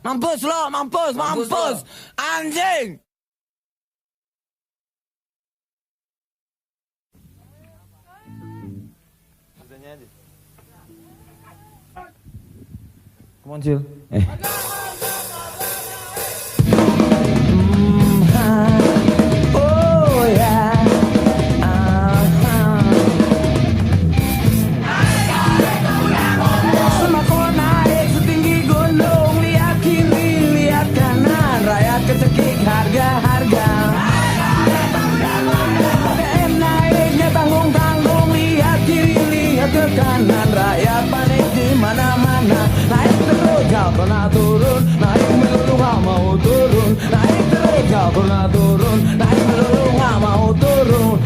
Mampus lo, mampus, anjing. Come on, Cil. Oh ya, semakin naik setinggi gunung, lihat kiri, lihat kanan, rakyat kecekik harga-harga. BBM naiknya tanggung-tanggung, lihat kiri, lihat ke kanan, rakyat panik di mana-mana. Naik terus gak pernah turun, naik melulu gak mau turun, naik terus gak pernah turun, naik melulu gak mau turun.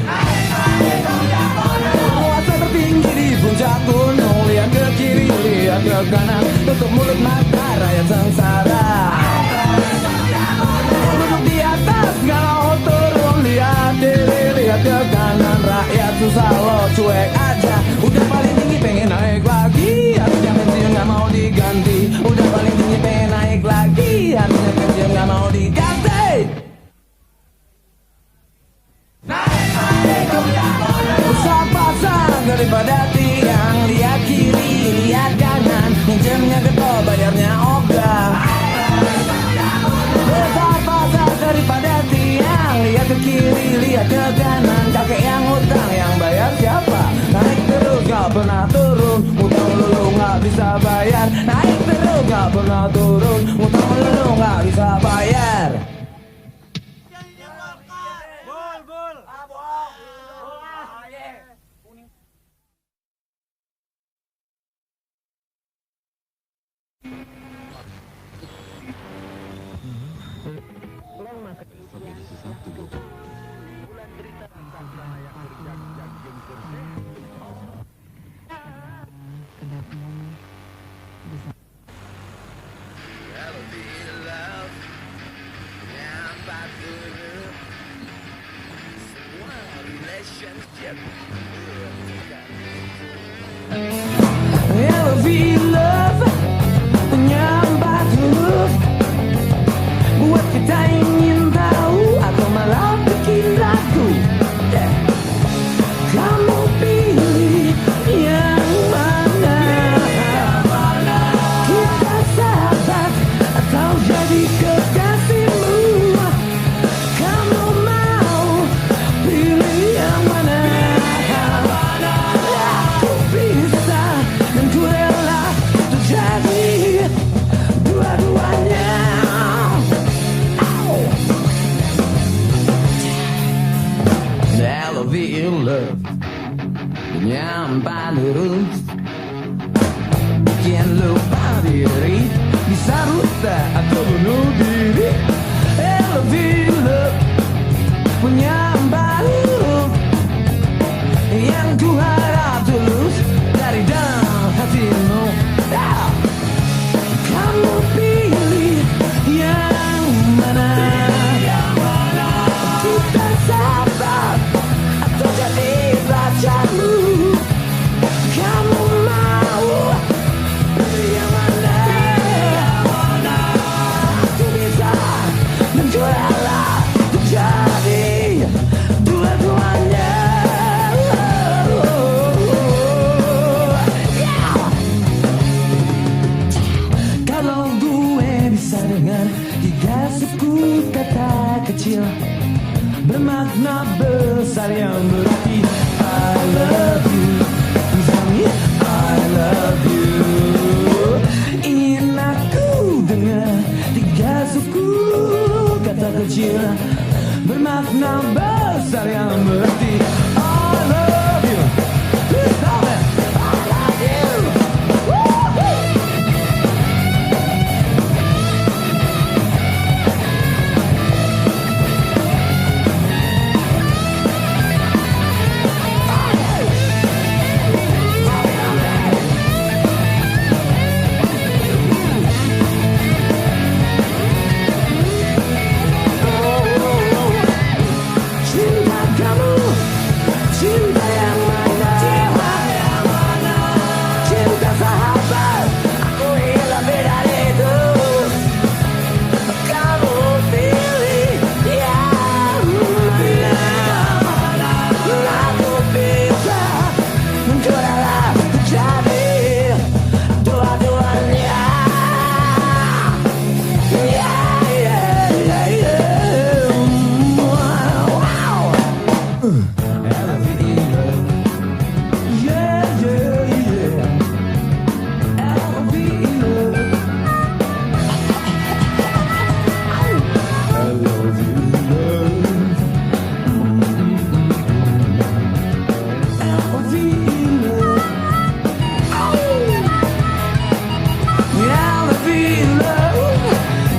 Kuasa tertinggi di puncak gunung, lihat ke kiri, lihat ke kanan, tutup mulut mata rakyat sengsara. Duduk di atas gak mau turun, lihat kiri, lihat ke kanan, rakyat susah lo cuek aja. Udah paling tinggi pengen naik lagi, harusnya pensiun gak mau diganti. Udah paling tinggi pengen naik lagi, harusnya pensiun gak mau diganti. Besar-pasang daripada tiang, lihat kiri, lihat kanan, pinjamnya getol, bayarnya ogah. Besar-pasang daripada tiang, lihat ke kiri, lihat ke kanan, kakek yang utang, yang bayar siapa? Naik terus gak pernah turun, utang lulu gak bisa bayar. Naik terus gak pernah turun, utang lulu gak bisa bayar. Love, penyambat huruf, buat kita ingin tahu atau malah bikin ragu. Kamu pilih yang mana? Kita sahabat atau jadi kekasihmu? Kamu mau pilih yang mana? Aku bisa dan ku rela untuk jadi dua-duanya. Love, penyambat huruf, bikin lupa diri, bisa buta atau bunuh diri. Love, penyambat huruf, yang ku harap tulus dari dalam hatimu. Kamu kecil bermakna besar yang berarti I love you. Misalnya I love you. Ingin aku dengar 3 suku kata kecil bermakna besar yang berarti I love you. Please tell me I love you. Woo-hoo. Cinta kamu, cinta yang mana? Cinta sahabat, aku ingin lebih dari itu. Kamu pilih yang mana? Aku bisa mencoba jadi dua-duanya.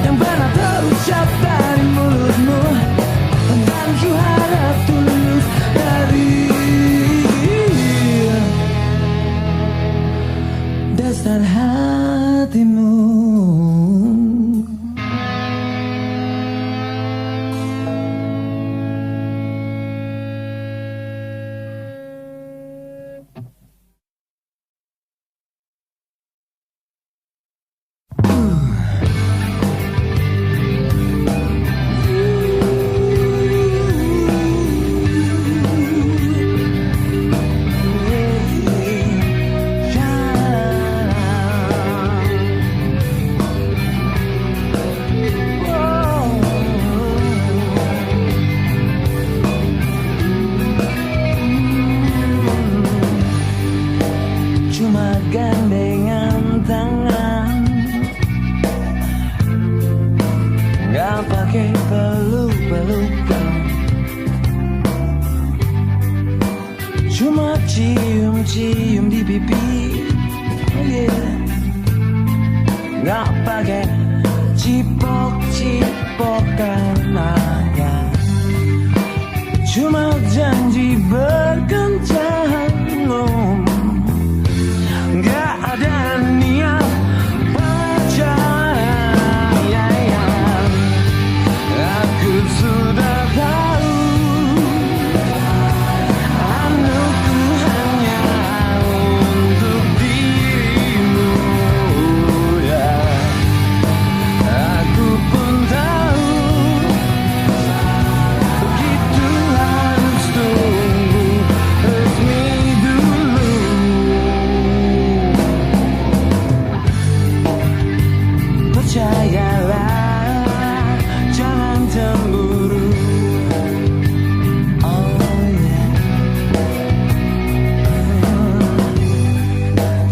Yang pernah terucap dari mulutmu dan ku harap tulus dari dasar hatimu. Cuma gandengan tangan, gak pakai peluk-pelukan, cuma cium-cium di pipi, gak pakai cipok-cipokan aja. Cuma janji berkencan, gak ada niat pacaran. Aku sudah tahu anuku hanya untuk dirimu, ya. Aku pun tahu begitu harus tunggu resmi dulu. Percayalah, jangan cemburu. Oh yeah.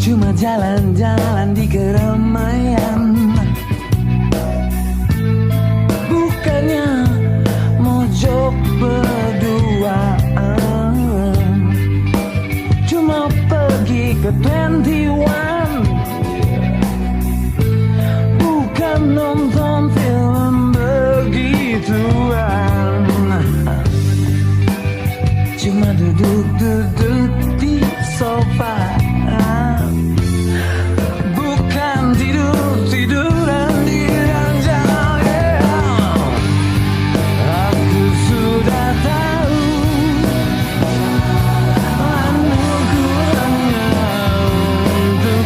Cuma jalan-jalan di keramaian, bukannya mojok berduaan. Cuma pergi ke 21, bukan nonton film begituan. Cuma duduk-duduk di sofa, bukan tidur-tiduran di ranjang, yeah. Aku sudah tahu anuku hanya untuk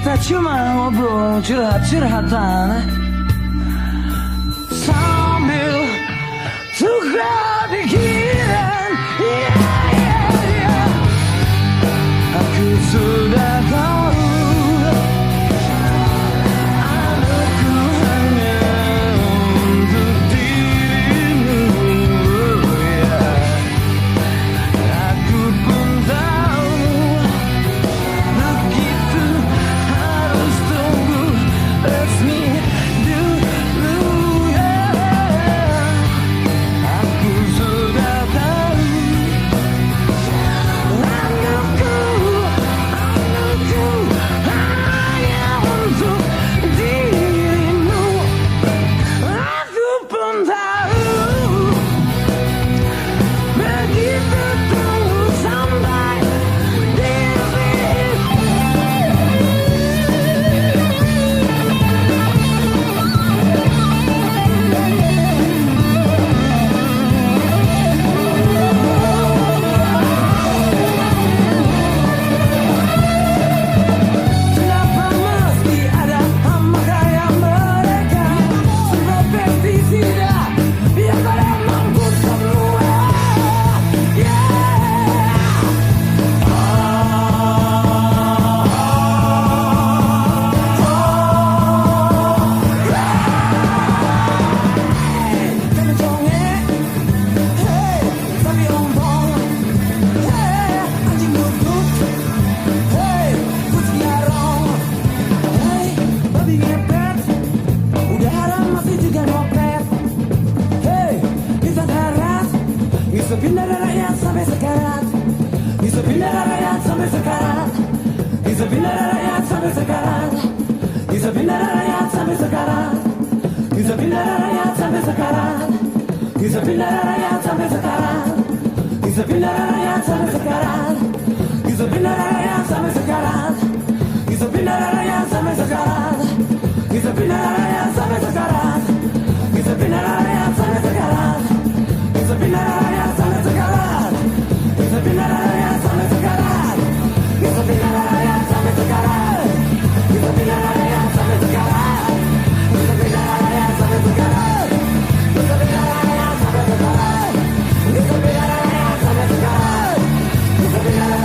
kita cuma ngobrol curhat-curhatan sambil tukar pikiran. Aku sudah tahu anakku hanya untuk dirimu. Aku pun tahu begitu harus tunggu resmi dulu. Aku sudah tahu anakku hanya untuk dirimu. Aku pun tahu begitu tunggu sampai kenapa mesti ada hama kayak mereka? Semua pestisida biar pada mampu semua. Kami congek, hey, tapi ompong, hey, anjing butut, hey, kucing garong, hey, babi ngepet, udara masih juga nyopet, hey, bisa darat, ngisupin darah rakyat sampai sekarat, ngisupin darah rakyat sampai sekarat, ngisupin darah rakyat sampai sekarat, ngisupin darah rakyat sampai sekarat, ngisupin darah rakyat sampai sekarat, ngisupin darah rakyat sampai sekarat, ngisupin darah rakyat sampai sekarat, ngisupin darah rakyat sampai sekarat, ngisupin darah rakyat sampai sekarat, ngisupin darah rakyat sampai sekarat, ngisupin darah rakyat sampai sekarat, ngisupin darah rakyat sampai sekarat, ngisupin darah rakyat sampai sekarat, ngisupin darah rakyat sampai sekarat, ngisupin darah rakyat sampai sekarat, ngisupin darah rakyat sampai sekarat, ngisupin darah rakyat sampai sekarat, ngisupin darah rakyat sampai sekarat, ngisupin darah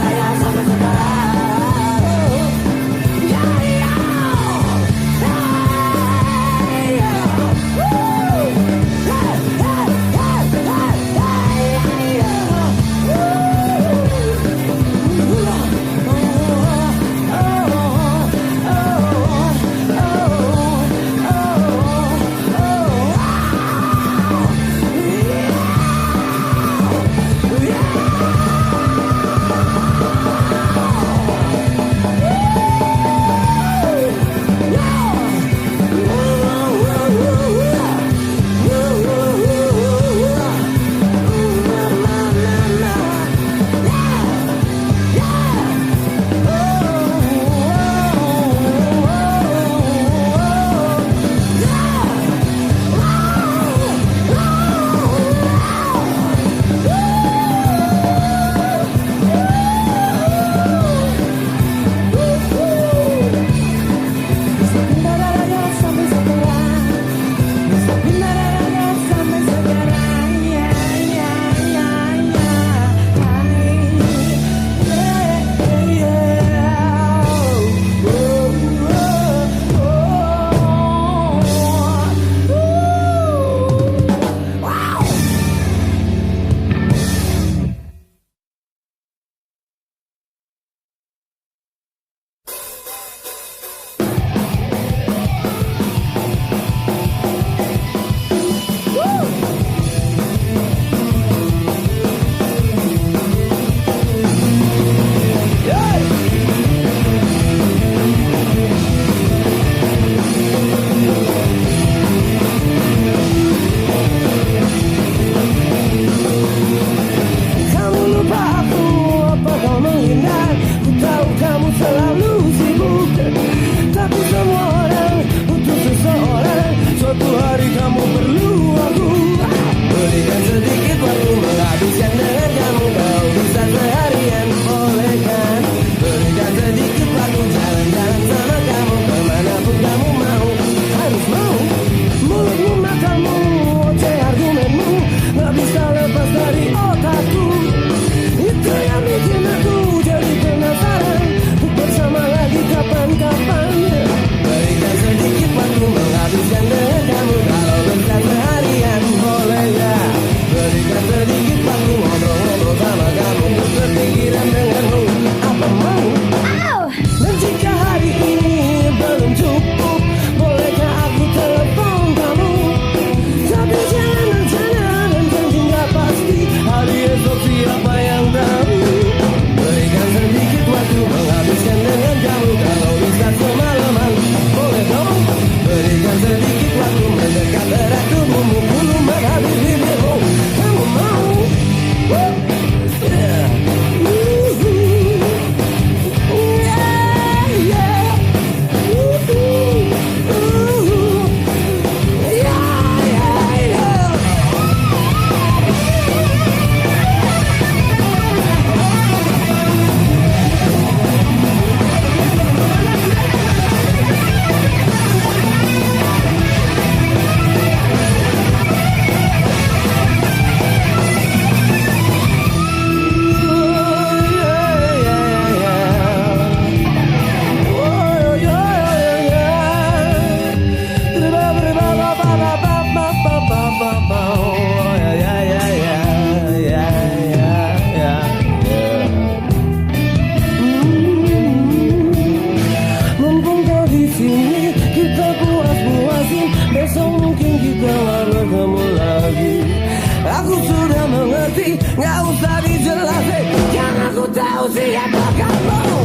katakanmu.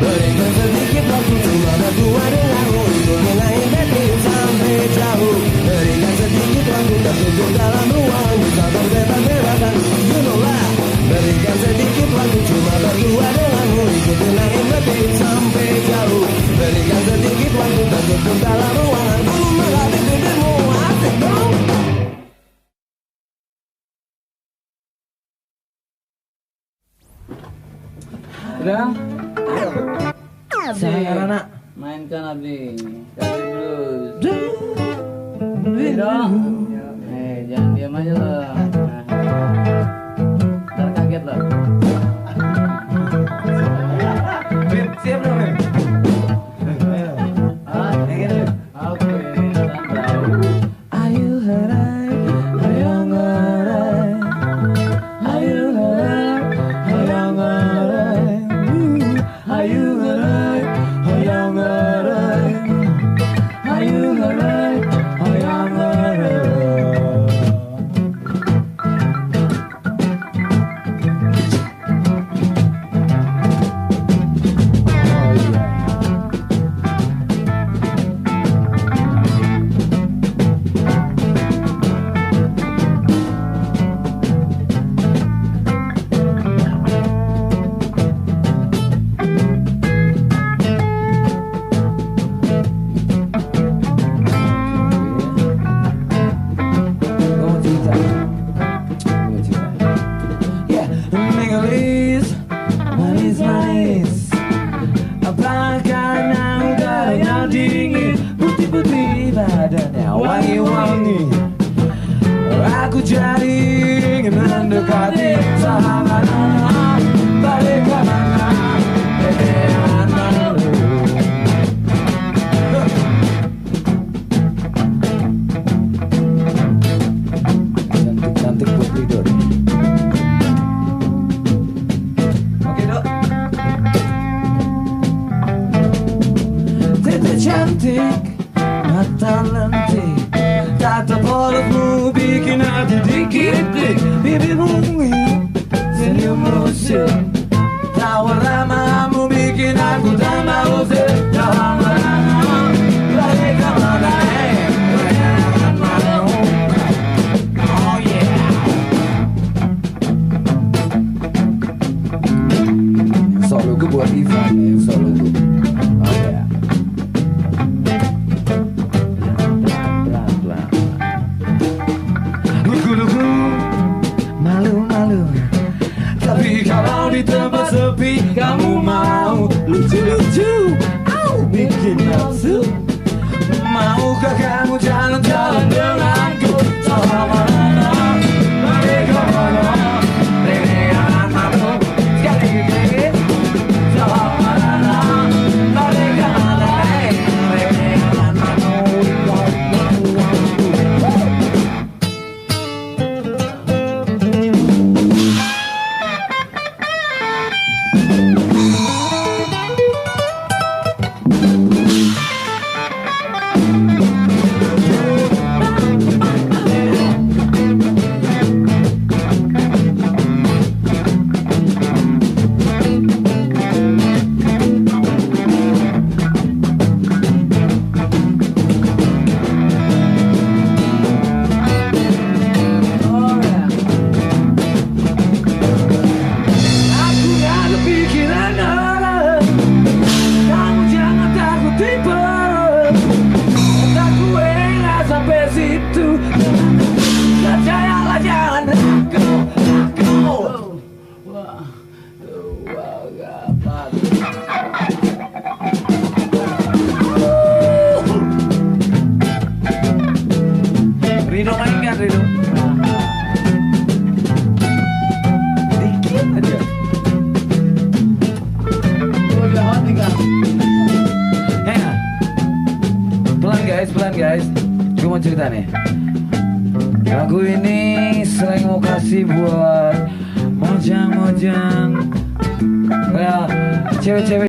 Berikan sedikit waktu cuma berdua denganmu untuk mengakhiri sampai jauh. Berikan sedikit waktu tertutup dalam ruangan bisa terbebas-bebasan, you know lah. Berikan sedikit waktu cuma berdua denganmu ikuti naik lebih sampai jauh. Berikan sedikit waktu tertutup dalam ruangan belum melatih bibirmu, asik dong. Udah? Saya Rana. Mainkan Abdi. Kasih blues. Dong. Jangan diam aja loh. Ntar kaget loh. Siap dong, Beb. Oke, santai. Ayo harai, ayo ngarai, ayo harai, ayo ngarai, ayo harai, ayo ngarai, ayo harai, ayo ngarai. Wangi-wangi, aku jadi ingin mendekati sahabat anak. Balik ke mana, bebean malu. Cantik-cantik buat tidur. Oke dok. Titik cantik, mata lentik, tata polosmu bikin hati dikit-dik. Bibirmu senyum musik, tawa ramamu bikin aku tambah usik. Jangan lama, balik ke mana, jangan malu. Oh yeah. Solo gue buat Ivan ya, solo gue. Oh yeah. Lugu-lugu, malu-malu, tapi kalau di tempat sepi kamu mau lucu-lucu, bikin nafsu. Maukah kamu jalan-jalan denganku selama-lama? Balik ke mana, dengan malu. Sekali lagi, selama-lama. Balik ke mana, dengan malu. Rido main kan Rido? Dikit aja. Pelan guys, gue mau cerita nih. Lagu ini selain mau kasih buat mojang-mojang, well, cewek-cewek